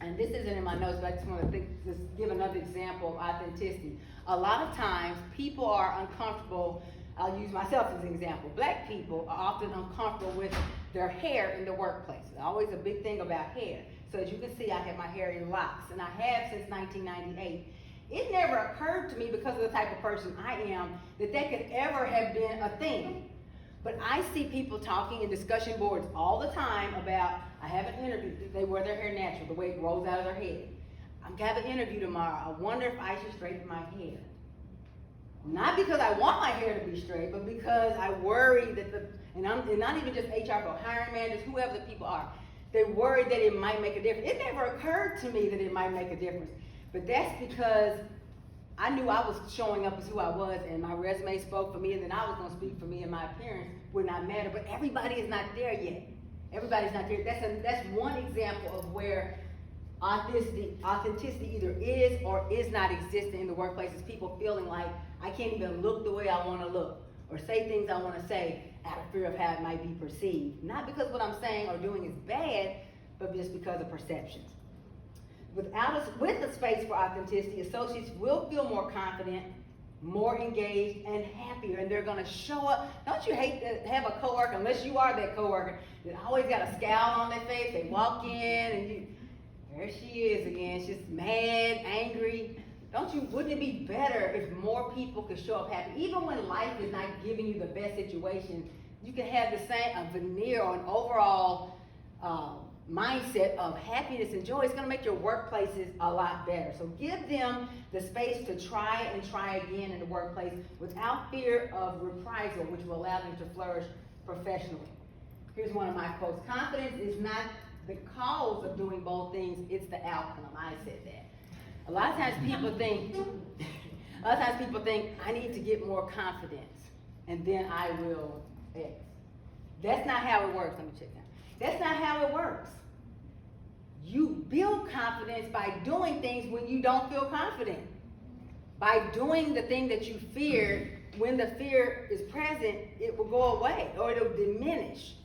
And this isn't in my notes, but I just want to just give another example of authenticity. A lot of times, people are uncomfortable. I'll use myself as an example. Black people are often uncomfortable with their hair in the workplace. There's always a big thing about hair. So as you can see, I have my hair in locks, and I have since 1998. It never occurred to me, because of the type of person I am, that could ever have been a thing. But I see people talking in discussion boards all the time about, I have an interview, they wear their hair natural, the way it rolls out of their head. I'm gonna have an interview tomorrow. I wonder if I should straighten my hair. Not because I want my hair to be straight, but because I worry that and not even just HR, but hiring managers, whoever the people are, they worry that it might make a difference. It never occurred to me that it might make a difference, but that's because I knew I was showing up as who I was, and my resume spoke for me, and then I was going to speak for me, and my appearance would not matter. But everybody is not there yet. Everybody's not there. That's one example of where authenticity either is or is not existing in the workplace. Is people feeling like I can't even look the way I want to look or say things I want to say out of fear of how it might be perceived. Not because what I'm saying or doing is bad, but just because of perceptions. With a space for authenticity, associates will feel more confident, more engaged, and happier, and they're going to show up. Don't you hate to have a coworker, unless you are that coworker, that always got a scowl on their face? They walk in and there she is again. She's mad, angry. Wouldn't it be better if more people could show up happy? Even when life is not giving you the best situation, you can have the same veneer or an overall mindset of happiness and joy. It's going to make your workplaces a lot better. So give them the space to try and try again in the workplace without fear of reprisal, which will allow them to flourish professionally. Here's one of my quotes. Confidence is not the cause of doing both things, it's the outcome. I said that. A lot of times people think I need to get more confidence and then I will X. That's not how it works. Let me check that. That's not how it works. You build confidence by doing things when you don't feel confident. By doing the thing that you fear, when the fear is present, it will go away or it'll diminish.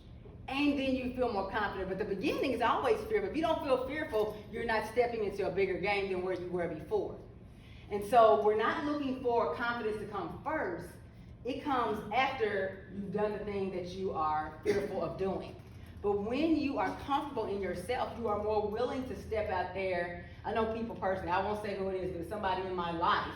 And then you feel more confident. But the beginning is always fearful. If you don't feel fearful, you're not stepping into a bigger game than where you were before. And so we're not looking for confidence to come first. It comes after you've done the thing that you are fearful of doing. But when you are comfortable in yourself, you are more willing to step out there. I know people personally, I won't say who it is, but it's somebody in my life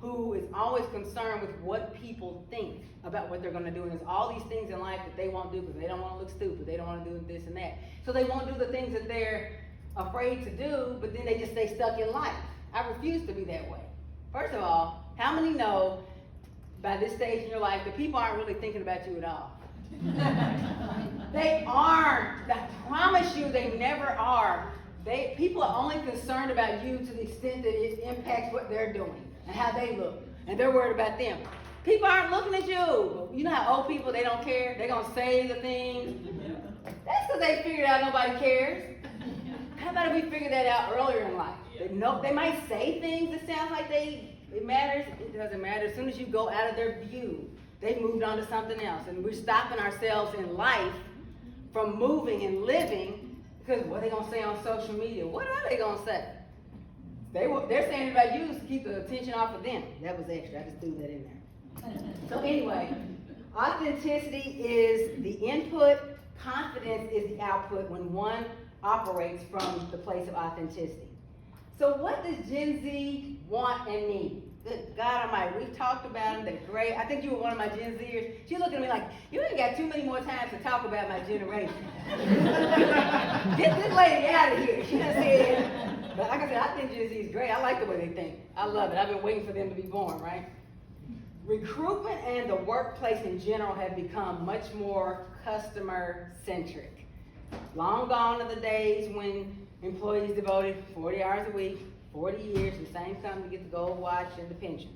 who is always concerned with what people think about what they're going to do. And there's all these things in life that they won't do because they don't want to look stupid. They don't want to do this and that. So they won't do the things that they're afraid to do, but then they just stay stuck in life. I refuse to be that way. First of all, how many know by this stage in your life that people aren't really thinking about you at all? They aren't. I promise you they never are. People are only concerned about you to the extent that it impacts what they're doing and how they look. And they're worried about them. People aren't looking at you. You know how old people, they don't care? They're going to say the things. That's because they figured out nobody cares. How about if we figured that out earlier in life? They might say things that sound like it matters. It doesn't matter. As soon as you go out of their view, they've moved on to something else. And we're stopping ourselves in life from moving and living because what are they going to say on social media? What are they going to say? They're saying it about you to keep the attention off of them. That was extra. I just threw that in there. So anyway, authenticity is the input. Confidence is the output when one operates from the place of authenticity. So what does Gen Z want and need? Good God Almighty, we've talked about them, they're great. I think you were one of my Gen Zers. She looked at me like, you ain't got too many more times to talk about my generation. Get this lady out of here. She done said, but like I said, I think Gen Z is great. I like the way they think. I love it. I've been waiting for them to be born, right? Recruitment and the workplace in general have become much more customer-centric. Long gone are the days when employees devoted 40 hours a week, 40 years, the same company to get the gold watch and the pension.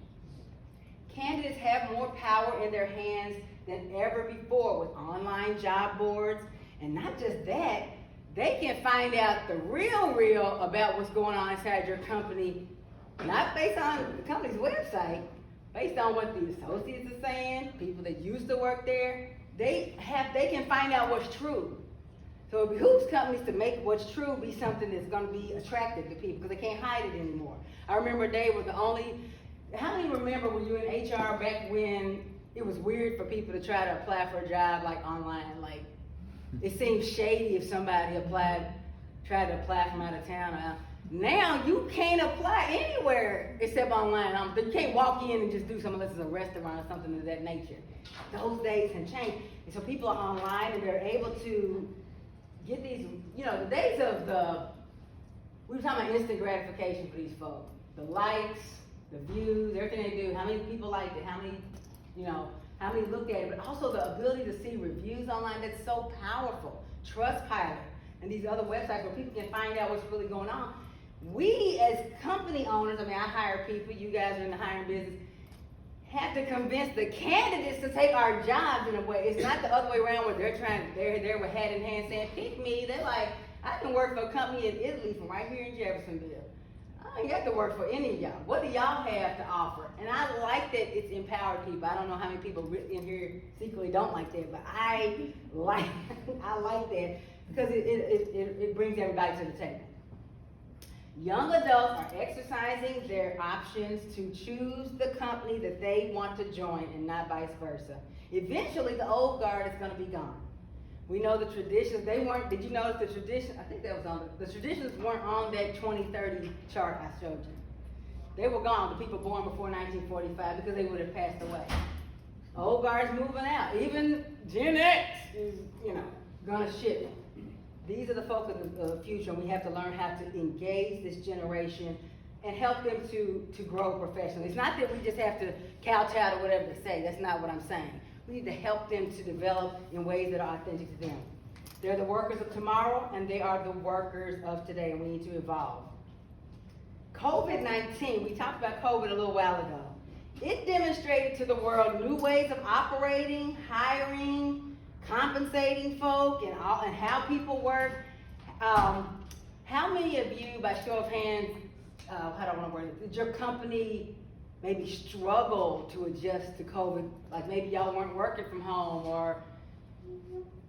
Candidates have more power in their hands than ever before with online job boards. And not just that, they can find out the real about what's going on inside your company, not based on the company's website, based on what the associates are saying, people that used to work there. They can find out what's true. So it behooves companies to make what's true be something that's going to be attractive to people because they can't hide it anymore. I remember a day was how many remember when you were in HR back when it was weird for people to try to apply for a job like online? Like it seemed shady if somebody tried to apply from out of town. Now you can't apply anywhere except online. You can't walk in and just do something unless it's a restaurant or something of that nature. Those days have changed. And so people are online and they're able to get these, the days of we were talking about instant gratification for these folks. The likes, the views, everything they do, how many people liked it, how many, how many looked at it, but also the ability to see reviews online. That's so powerful. Trustpilot and these other websites where people can find out what's really going on. We as company owners, I hire people, you guys are in the hiring business, have to convince the candidates to take our jobs in a way. It's not the other way around where they're there with hat in hand saying, pick me. They're like, I can work for a company in Italy from right here in Jeffersonville. I ain't got to work for any of y'all. What do y'all have to offer? And I like that it's empowered people. I don't know how many people in here secretly don't like that, but I like that because it brings everybody to the table. Young adults are exercising their options to choose the company that they want to join and not vice versa. Eventually, the old guard is going to be gone. We know the traditions, did you notice the tradition? I think that was on, the traditions weren't on that 2030 chart I showed you. They were gone, the people born before 1945, because they would have passed away. Old guard's moving out. Even Gen X is, gonna shift. These are the folk of the future, and we have to learn how to engage this generation and help them to grow professionally. It's not that we just have to kowtow to whatever they say. That's not what I'm saying. We need to help them to develop in ways that are authentic to them. They're the workers of tomorrow, and they are the workers of today, and we need to evolve. COVID-19, we talked about COVID a little while ago. It demonstrated to the world new ways of operating, hiring, compensating folk, and how people work. How many of you, by show of hands, how do I want to word it, did your company maybe struggle to adjust to COVID? Like maybe y'all weren't working from home, or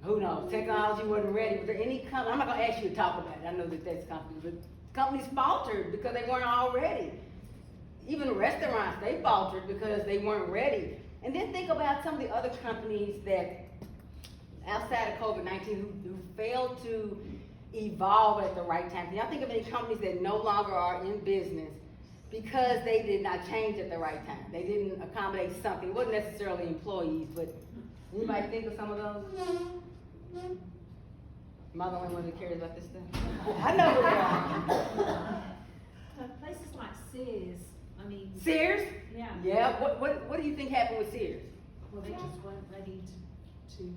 who knows, technology wasn't ready. Was there any company, I'm not going to ask you to talk about it, I know that that's companies, but companies faltered because they weren't all ready. Even restaurants, they faltered because they weren't ready. And then think about some of the other companies that, outside of COVID-19, who failed to evolve at the right time. Can y'all think of any companies that no longer are in business because they did not change at the right time? They didn't accommodate something. It wasn't necessarily employees, but anybody think of some of those? Am I the only one that cares about this stuff? I know who they are. Places like Sears, Sears? Yeah. Yeah, what do you think happened with Sears? Well, they just weren't ready to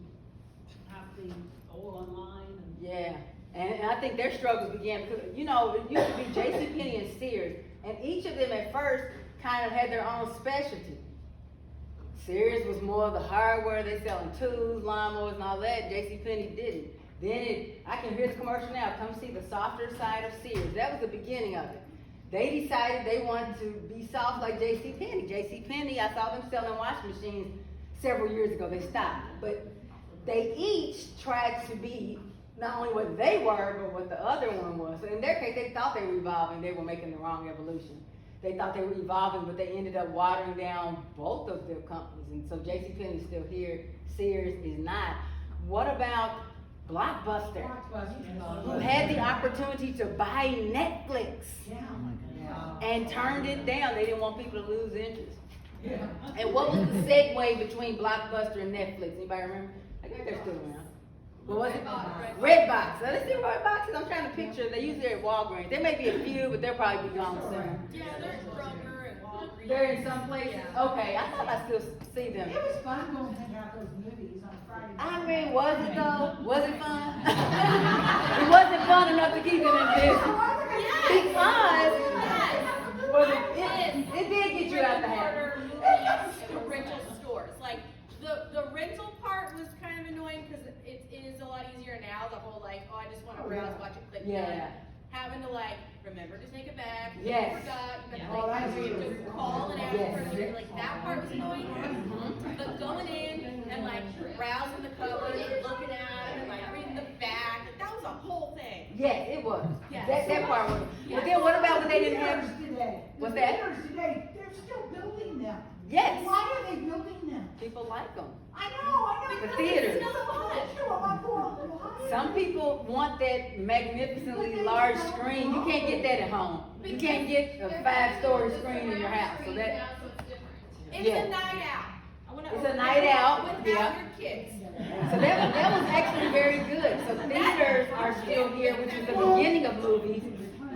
have the all online. Yeah, and I think their struggles began because, it used to be JCPenney and Sears, and each of them at first kind of had their own specialty. Sears was more of the hardware, they selling tools, lawnmowers, and all that. JCPenney didn't. Then I can hear the commercial now, come see the softer side of Sears. That was the beginning of it. They decided they wanted to be soft like JCPenney. JCPenney, I saw them selling washing machines several years ago. They stopped. But they each tried to be not only what they were, but what the other one was. So in their case, they thought they were evolving. They were making the wrong evolution. They thought they were evolving, but they ended up watering down both of their companies. And so JCPenney is still here. Sears is not. What about Blockbuster, who had the opportunity to buy Netflix and turned it down? They didn't want people to lose interest. And what was the segue between Blockbuster and Netflix? Anybody remember? I think they're still around. What was it? Redbox. So let's see Redboxes. I'm trying to picture. They usually at Walgreens. There may be a few, but they'll probably be gone soon. Yeah, they're at Kroger and Walgreens. They're in some places? Okay, I thought I still see them. It was fun going to hang out those movies on Friday. I mean, was it though? Was it fun? It wasn't fun enough to keep them in business. Because it did get you out the house. Rental stores. Like, the rental part was kind of annoying because it is a lot easier now. The whole I just want to browse, watch it, click. Yeah. Having to remember to take it back. Yes. You forgot. You Oh, got that's to just call and ask Yes. for it. That part was annoying. But going in and browsing the covers, looking at it, and reading the back, that was a whole thing. Yes, it was. Yes. That part was. But then what about when they didn't have? Today. What's The that? theaters today, they're still building them. Yes. Why are they building them? People like them. I know. The theaters. Why? Some people want that magnificently large screen. You can't get that at home. You can't get a 5-story screen in your house. So that. It's Yeah. a night out. It's a night out, Without yeah. your kids. So that was actually very good. So theaters are still here, which is the beginning of movies.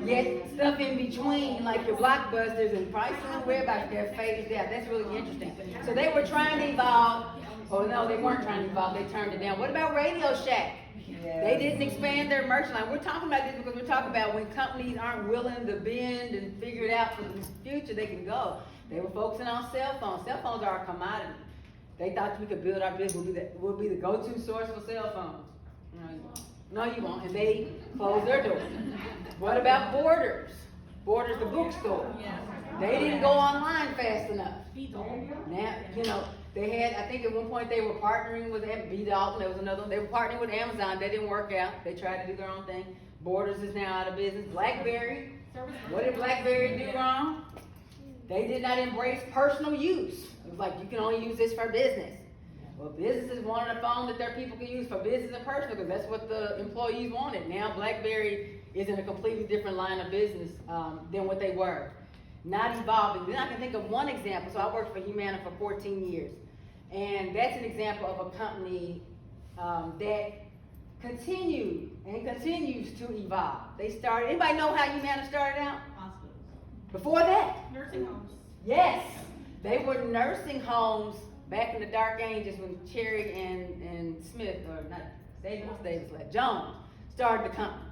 Yet stuff in between, like your blockbusters and price and whereabouts, they're faded out. That's really interesting. So they were trying to evolve. Oh no, they weren't trying to evolve. They turned it down. What about Radio Shack? They didn't expand their merch line. We're talking about this because we're talking about when companies aren't willing to bend and figure it out for the future, they can go. They were focusing on cell phones. Cell phones are a commodity. They thought we could build our business. We'll be the go-to source for cell phones. No, you won't. And they closed their doors. What about Borders? Borders, the bookstore. They didn't go online fast enough. Now, you know, they had, I think at one point they were partnering with B. Dalton, there was another one. They were partnering with Amazon. That didn't work out. They tried to do their own thing. Borders is now out of business. BlackBerry. What did BlackBerry do wrong? They did not embrace personal use. It was like, you can only use this for business. Well, businesses wanted a phone that their people could use for business and personal because that's what the employees wanted. Now BlackBerry is in a completely different line of business than what they were. Not evolving. Then I can think of one example. So I worked for Humana for 14 years. And that's an example of a company that continued and continues to evolve. They started, anybody know how Humana started out? Hospitals. Before that? Nursing homes. Yes. They were nursing homes back in the dark ages when Cherry and Smith, or not Davis left, Jones started the company.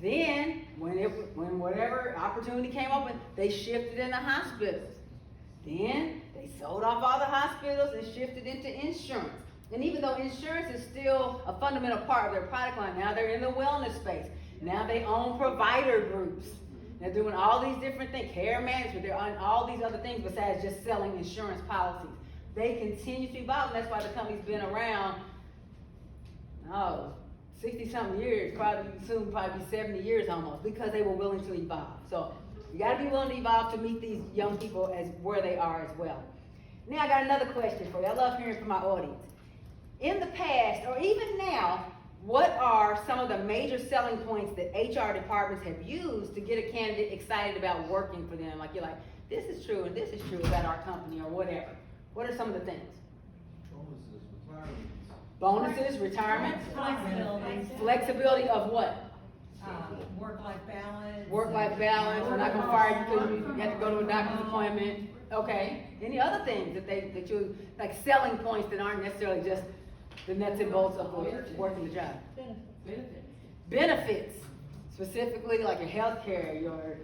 Then, when whatever opportunity came open, they shifted into hospitals. Then, they sold off all the hospitals and shifted into insurance. And even though insurance is still a fundamental part of their product line, now they're in the wellness space. Now they own provider groups. They're doing all these different things, care management, they're on all these other things besides just selling insurance policies. They continue to evolve, and that's why the company's been around, 60-something years, probably soon, probably 70 years almost, because they were willing to evolve. So you gotta be willing to evolve to meet these young people as where they are as well. Now I got another question for you. I love hearing from my audience. In the past, or even now, what are some of the major selling points that HR departments have used to get a candidate excited about working for them? Like you're like, this is true and this is true about our company or whatever. What are some of the things? Bonuses, retirement. Flexibility. Flexibility of what? Work-life balance. Work-life balance. We're not gonna fire you because you have to go to a doctor's appointment. Okay. Any other things that you like selling points that aren't necessarily just the nuts and bolts of working the job? Benefits. Specifically like your health care, your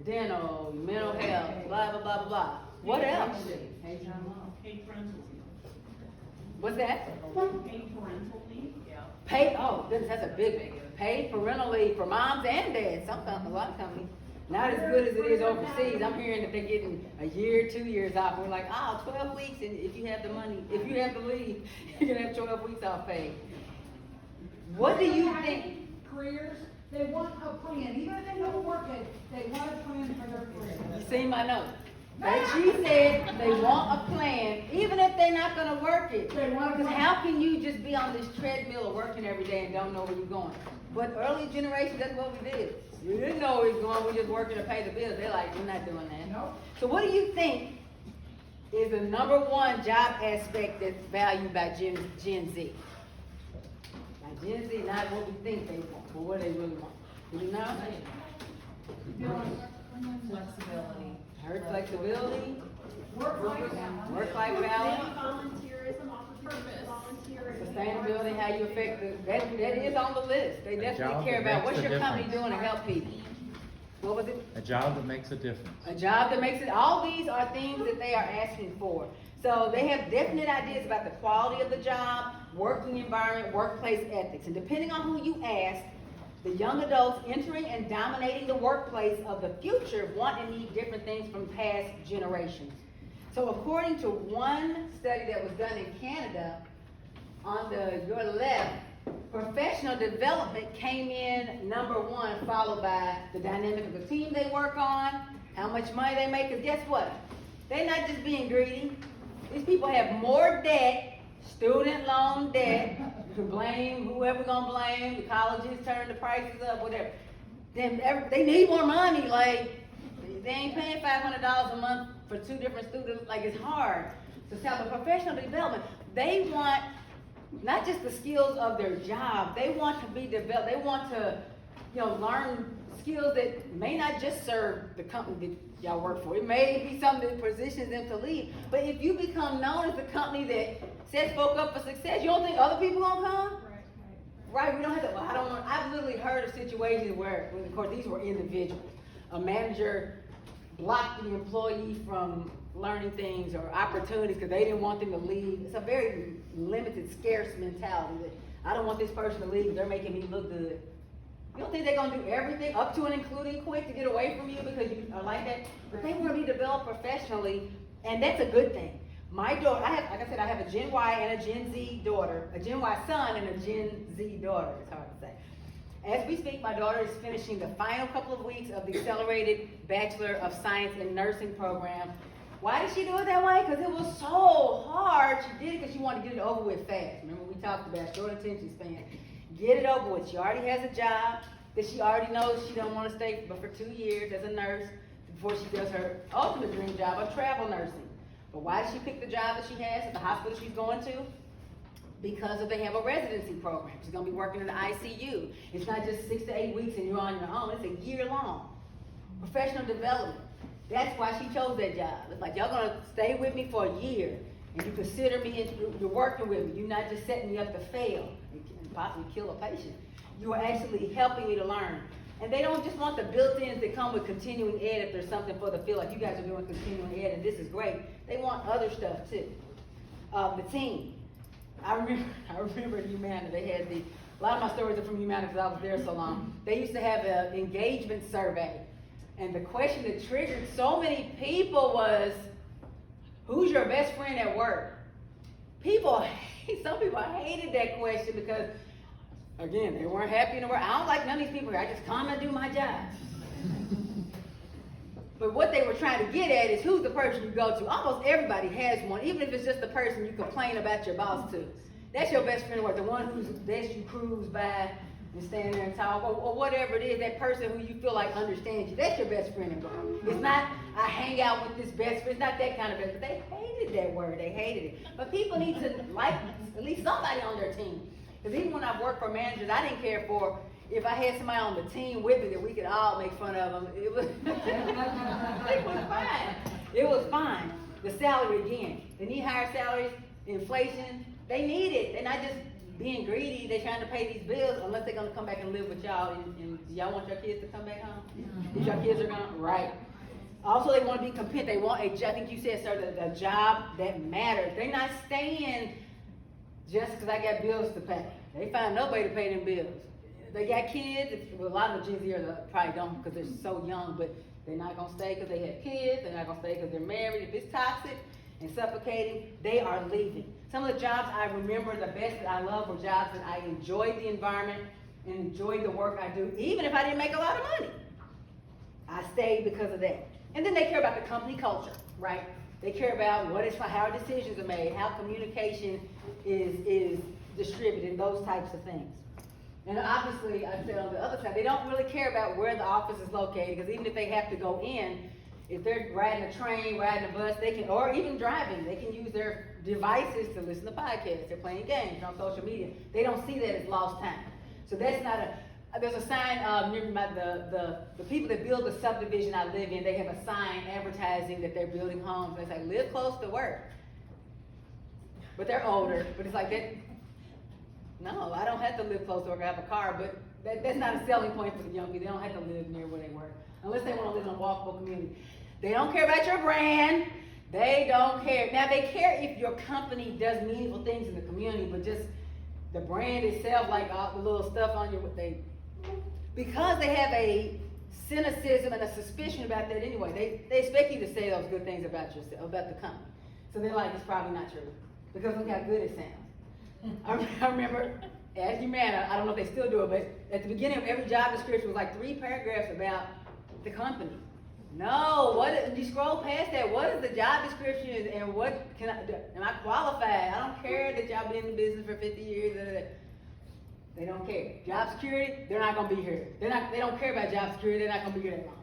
dental, your mental health, blah, blah, blah, blah. What else? Paid parental leave. What's that? Paid parental leave. Paid, oh goodness, that's a big one. Paid parental leave for moms and dads. A lot of companies. Not as good as it is overseas. I'm hearing that they're getting a year, 2 years off. We're like, 12 weeks, and if you have the money, if you have the leave, you're gonna have 12 weeks off paid. What do you think? Careers, they want a plan, even if they don't work it, they want a plan for their career. You see my note. But she said they want a plan, even if they're not gonna work it. Because how can you just be on this treadmill of working every day and don't know where you're going? But early generation, that's what we did. We didn't know where we was going, we just working to pay the bills. They're like, we're not doing that. Nope. So what do you think is the number one job aspect that's valued by Gen Z? By Gen Z, not what we think they want, but what they really want. Do you know? Flexibility. Heard flexibility, Work-life balance. work-life balance, Volunteerism, purpose. Volunteerism. sustainability, how you affect that is on the list. They definitely job care that about what's makes a your company difference. doing to help people. What was it? A job that makes a difference. A job that makes it, all these are things that they are asking for. So they have definite ideas about the quality of the job, working environment, workplace ethics. And depending on who you ask, the young adults entering and dominating the workplace of the future want and need different things from past generations. So according to one study that was done in Canada, on your left, professional development came in number one, followed by the dynamic of the team they work on, how much money they make, because guess what? They're not just being greedy. These people have more debt, student loan debt. You can blame whoever gonna blame, the colleges turn the prices up, whatever. Then they need more money, like, they ain't paying $500 a month for 2 different students, like it's hard. So the professional development, they want not just the skills of their job, they want to be developed, they want to, learn skills that may not just serve the company that y'all work for. It may be something that positions them to leave. But if you become known as the company that sets folk up for success, you don't think other people gonna come? Right, we don't have to, well, I don't want, I've literally heard of situations where, of course, these were individuals. A manager blocked the employee from learning things or opportunities because they didn't want them to leave. It's a very limited, scarce mentality that I don't want this person to leave, they're making me look good. You don't think they're gonna do everything, up to and including quit, to get away from you because you are like that? But they want to be developed professionally, and that's a good thing. My daughter, like I said, I have a Gen Y and a Gen Z daughter, a Gen Y son and a Gen Z daughter, it's hard to say. As we speak, my daughter is finishing the final couple of weeks of the Accelerated Bachelor of Science in Nursing program. Why did she do it that way? Because it was so hard. She did it because she wanted to get it over with fast. Remember we talked about short attention span. Get it over with. She already has a job that she already knows she don't want to stay but for 2 years as a nurse before she does her ultimate dream job of travel nursing. But why did she pick the job that she has at the hospital she's going to? Because they have a residency program. She's going to be working in the ICU. It's not just 6 to 8 weeks and you're on your own. It's a year long. Professional development. That's why she chose that job. It's like, y'all going to stay with me for a year and you consider me, and you're working with me. You're not just setting me up to fail and possibly kill a patient. You are actually helping me to learn. And they don't just want the built-ins that come with continuing ed if there's something for the field, like you guys are doing continuing ed and this is great. They want other stuff too. The team. I remember in Humana, they had a lot of my stories are from Humana because I was there so long. They used to have an engagement survey. And the question that triggered so many people was, who's your best friend at work? Some people hated that question because, again, they weren't happy in the work. I don't like none of these people here. I just come and do my job. But what they were trying to get at is who's the person you go to. Almost everybody has one, even if it's just the person you complain about your boss to. That's your best friend at work, the one who's lets you cruise by and stand there and talk, or whatever it is, that person who you feel like understands you. That's your best friend at work. It's not, I hang out with this best friend. It's not that kind of best friend. They hated that word. They hated it. But people need to like at least somebody on their team. Because even when I worked for managers, I didn't care for if I had somebody on the team with me that we could all make fun of them. It was, it was fine. It was fine. The salary again. They need higher salaries, inflation. They need it. They're not just being greedy. They're trying to pay these bills unless they're going to come back and live with y'all. And y'all want your kids to come back home? If your kids are gone? Right. Also, they want to be content. They want I think you said, sir, a job that matters. They're not staying just because I got bills to pay. They find nobody to pay them bills. They got kids. Well, a lot of the Gen Zers probably don't because they're so young, but they're not going to stay because they have kids. They're not going to stay because they're married. If it's toxic and suffocating, they are leaving. Some of the jobs I remember the best that I love were jobs that I enjoyed the environment and enjoyed the work I do, even if I didn't make a lot of money. I stayed because of that. And then they care about the company culture, right? They care about how decisions are made, how communication is distributed, those types of things. And obviously, I said on the other side, they don't really care about where the office is located, because even if they have to go in, if they're riding a train, riding a bus, they can, or even driving, they can use their devices to listen to podcasts. They're playing games on social media. They don't see that as lost time. So that's not there's a sign, the people that build the subdivision I live in, they have a sign advertising that they're building homes. They say, live close to work. But they're older, but it's like that. No, I don't have to live close to work. I have a car, but that's not a selling point for the young people. They don't have to live near where they work, unless they want to live in a walkable community. They don't care about your brand. They don't care. Now, they care if your company does meaningful things in the community, but just the brand itself, like all the little stuff on because they have a cynicism and a suspicion about that anyway. They expect you to say those good things about yourself, about the company. So they're like, it's probably not true, because look how good it sounds. I remember at Humana, I don't know if they still do it, but at the beginning of every job description was like 3 paragraphs about the company. No, you scroll past that, what is the job description and what can I do? Am I qualified? I don't care that y'all been in the business for 50 years. They don't care. Job security, they're not gonna be here. They don't care about job security, they're not gonna be here that long.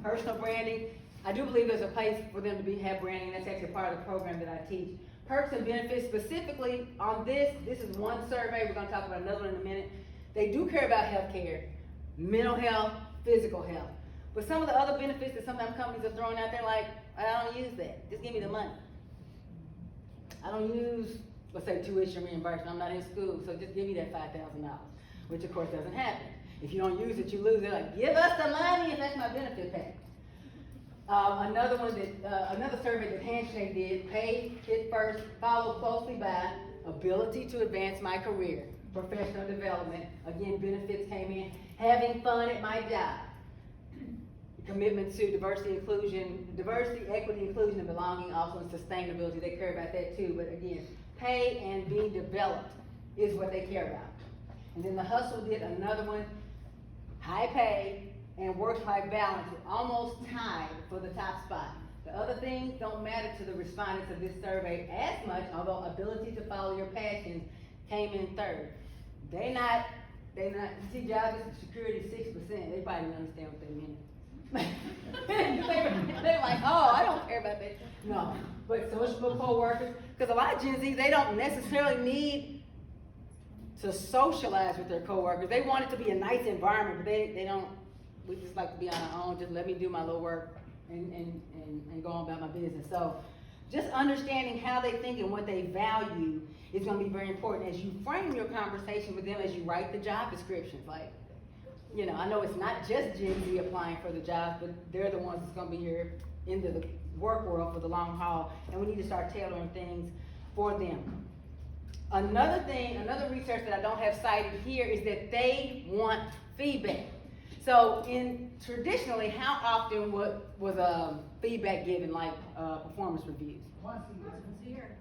Personal branding, I do believe there's a place for them to have branding. That's actually part of the program that I teach. Perks and benefits, specifically on this is one survey. We're going to talk about another one in a minute. They do care about health care, mental health, physical health. But some of the other benefits that sometimes companies are throwing out there, like, I don't use that, just give me the money. I don't use, let's say, tuition reimbursement, I'm not in school, so just give me that $5,000, which of course doesn't happen. If you don't use it, you lose it, like, give us the money if that's my benefit package. Another one that, another survey that Handshake did, pay it first, followed closely by ability to advance my career, professional development, again, benefits came in, having fun at my job, commitment to diversity, equity, inclusion, and belonging, also in sustainability, they care about that too, but again, pay and being developed is what they care about. And then the Hustle did another one, high pay and work-life balance, almost tied for the top spot. The other things don't matter to the respondents of this survey as much, although ability to follow your passions came in third. See, job security 6%, they probably don't understand what they mean. They're like, oh, I don't care about that. No, but social co-workers, because a lot of Gen Z, they don't necessarily need to socialize with their co-workers. They want it to be a nice environment, but they don't, we just like to be on our own, just let me do my little work and go on about my business. So just understanding how they think and what they value is gonna be very important as you frame your conversation with them, as you write the job descriptions. Like, you know, I know it's not just Gen Z applying for the jobs, but they're the ones that's gonna be here in the work world for the long haul, and we need to start tailoring things for them. Another thing, another research that I don't have cited here is that they want feedback. So traditionally, how often was feedback given, like performance reviews?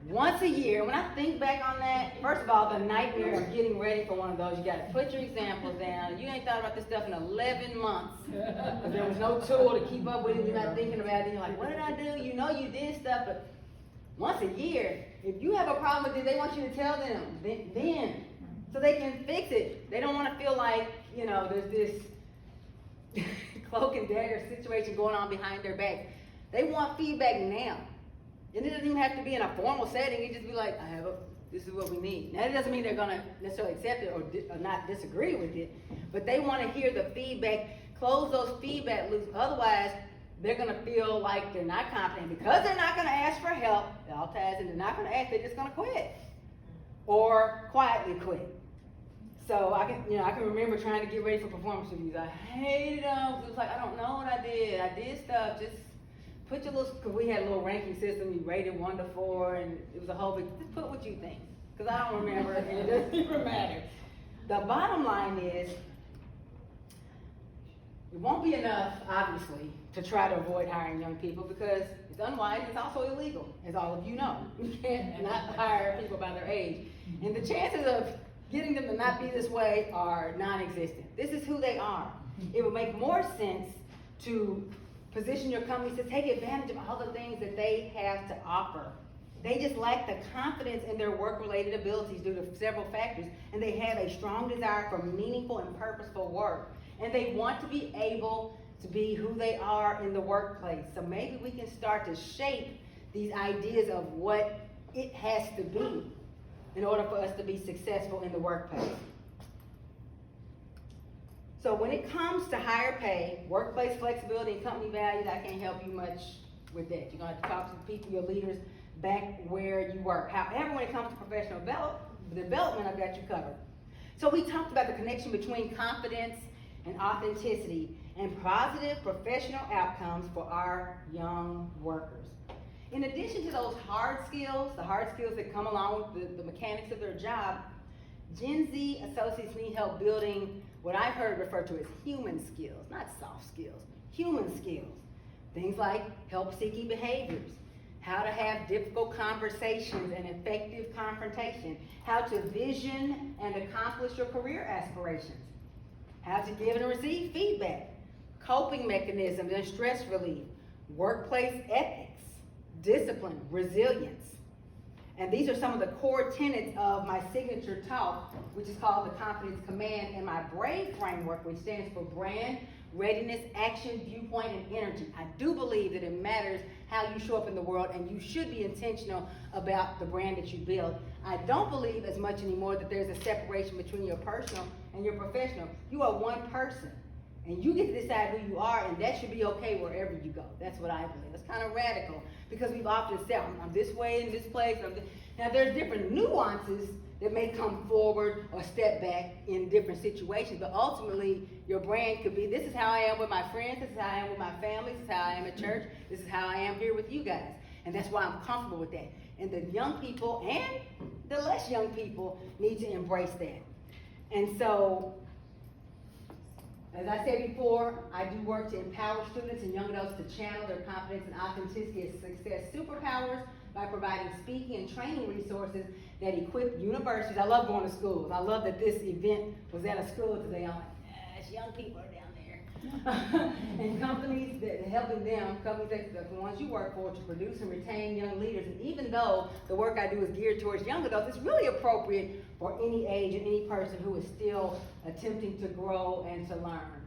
Once a year. When I think back on that, first of all, the nightmare of getting ready for one of those, you gotta put your examples down. You ain't thought about this stuff in 11 months. There was no tool to keep up with it, you're not thinking about it, you're like, what did I do? You know you did stuff, but once a year, if you have a problem with it, they want you to tell them then, so they can fix it. They don't wanna feel like, you know, there's this cloak and dagger situation going on behind their back. They want feedback now. And it doesn't even have to be in a formal setting. You just be like, this is what we need. Now, that doesn't mean they're gonna necessarily accept it or not disagree with it, but they wanna hear the feedback, close those feedback loops. Otherwise, they're gonna feel like they're not confident. Because they're not gonna ask for help, it all ties in, they're not gonna ask, they're just gonna quit. Or quietly quit. So I can remember trying to get ready for performance reviews. I hated them. It was like, I don't know what I did. I did stuff, just put your little, because we had a little ranking system, we rated 1 to 4, and it was a whole big, just put what you think. Because I don't remember, and it doesn't even matter. The bottom line is, it won't be enough, obviously, to try to avoid hiring young people because it's unwise, it's also illegal, as all of you know. You can't not hire people by their age. And the chances of getting them to not be this way are non-existent. This is who they are. It would make more sense to position your companies to take advantage of all the things that they have to offer. They just lack the confidence in their work-related abilities due to several factors, and they have a strong desire for meaningful and purposeful work. And they want to be able to be who they are in the workplace. So maybe we can start to shape these ideas of what it has to be in order for us to be successful in the workplace. So when it comes to higher pay, workplace flexibility, and company values, I can't help you much with that. You're gonna have to talk to the people, your leaders, back where you work. However, when it comes to professional development, I've got you covered. So we talked about the connection between confidence and authenticity and positive professional outcomes for our young workers. In addition to those hard skills, the hard skills that come along with the mechanics of their job, Gen Z associates need help building what I've heard referred to as human skills, not soft skills, human skills. Things like help-seeking behaviors, how to have difficult conversations and effective confrontation, how to vision and accomplish your career aspirations, how to give and receive feedback, coping mechanisms and stress relief, workplace ethics, discipline, resilience. And these are some of the core tenets of my signature talk, which is called the Confidence Command, and my BRAVE framework, which stands for brand, readiness, action, viewpoint, and energy. I do believe that it matters how you show up in the world, and you should be intentional about the brand that you build. I don't believe as much anymore that there's a separation between your personal and your professional. You are one person. And you get to decide who you are, and that should be okay wherever you go. That's what I believe. It's kind of radical, because we've often said, I'm this way in this place. Now, there's different nuances that may come forward or step back in different situations, but ultimately, your brand could be, this is how I am with my friends, this is how I am with my family, this is how I am at church, this is how I am here with you guys. And that's why I'm comfortable with that. And the young people and the less young people need to embrace that. And so, as I said before, I do work to empower students and young adults to channel their confidence and authenticity as success superpowers by providing speaking and training resources that equip universities. I love going to schools. I love that this event was at a school today. I'm like, yes, young people are down there. And companies that helping them, companies that the ones you work for, to produce and retain young leaders. And even though the work I do is geared towards young adults, it's really appropriate for any age and any person who is still attempting to grow and to learn.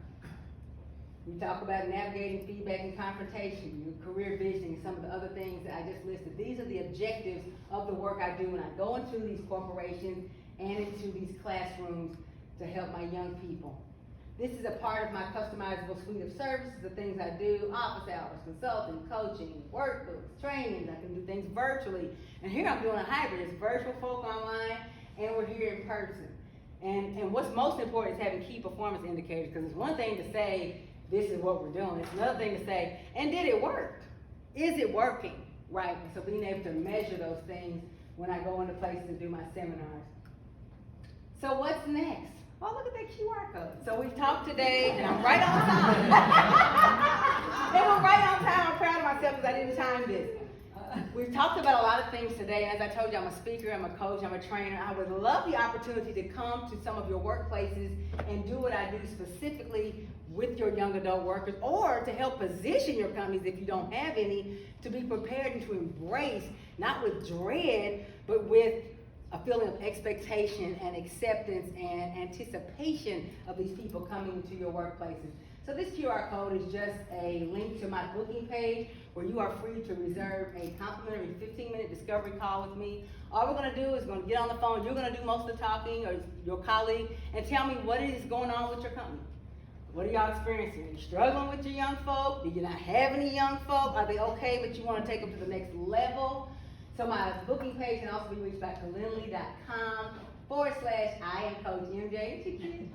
We talk about navigating feedback and confrontation, your career vision, and some of the other things that I just listed. These are the objectives of the work I do when I go into these corporations and into these classrooms to help my young people. This is a part of my customizable suite of services, the things I do: office hours, consulting, coaching, workbooks, trainings. I can do things virtually. And here I'm doing a hybrid. It's virtual folk online, and we're here in person. And what's most important is having key performance indicators, because it's one thing to say, this is what we're doing. It's another thing to say, and did it work? Is it working? Right? So being able to measure those things when I go into places and do my seminars. So what's next? Oh, look at that QR code. So we've talked today, and I'm right on time. And we're right on time. I'm proud of myself because I didn't time this. We've talked about a lot of things today. As I told you, I'm a speaker, I'm a coach, I'm a trainer. I would love the opportunity to come to some of your workplaces and do what I do specifically with your young adult workers, or to help position your companies, if you don't have any, to be prepared and to embrace, not with dread, but with a feeling of expectation and acceptance and anticipation of these people coming into your workplaces. So this QR code is just a link to my booking page where you are free to reserve a complimentary 15-minute discovery call with me. All we're going to do is going to get on the phone. You're going to do most of the talking, or your colleague, and tell me what is going on with your company. What are y'all experiencing? Are you struggling with your young folk? Do you not have any young folk? Are they okay, but you want to take them to the next level? So my booking page can also be reached by Mellanie.com/I am Coach MJ.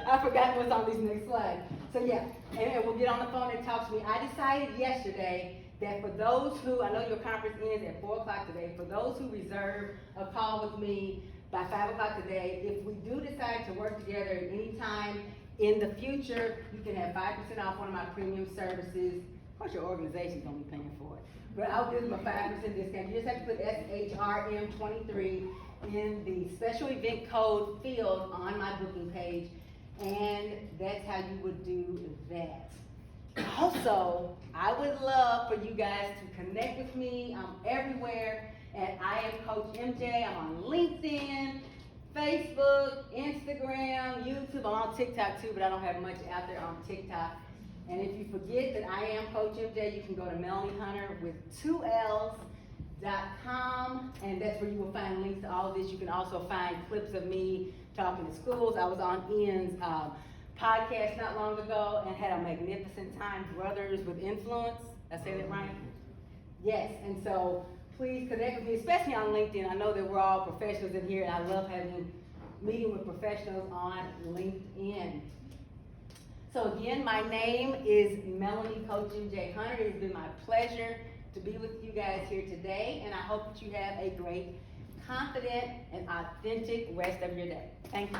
I forgot what's on these next slides. So yeah, and we'll get on the phone and talk to me. I decided yesterday that for those who, I know your conference ends at 4 o'clock today, for those who reserve a call with me by 5 o'clock today, if we do decide to work together at any time in the future, you can have 5% off one of my premium services. Of course, your organization's gonna be paying for it, but I'll give them a 5% discount. You just have to put SHRM 23 in the special event code field on my booking page, and that's how you would do that. Also, I would love for you guys to connect with me. I'm everywhere at I am Coach MJ. I'm on LinkedIn, Facebook, Instagram, YouTube. I'm on TikTok too, but I don't have much out there on TikTok. And if you forget that I am Coach MJ, you can go to Mellanie Hunter with 2 L's.com, and that's where you will find links to all of this. You can also find clips of me talking to schools. I was on Ian's podcast not long ago and had a magnificent time, Brothers with Influence. Did I say that right? Yes, and so please connect with me, especially on LinkedIn. I know that we're all professionals in here, and I love meeting with professionals on LinkedIn. So again, my name is Mellanie Coach MJ Hunter. It has been my pleasure to be with you guys here today, and I hope that you have a great, confident, and authentic rest of your day. Thank you.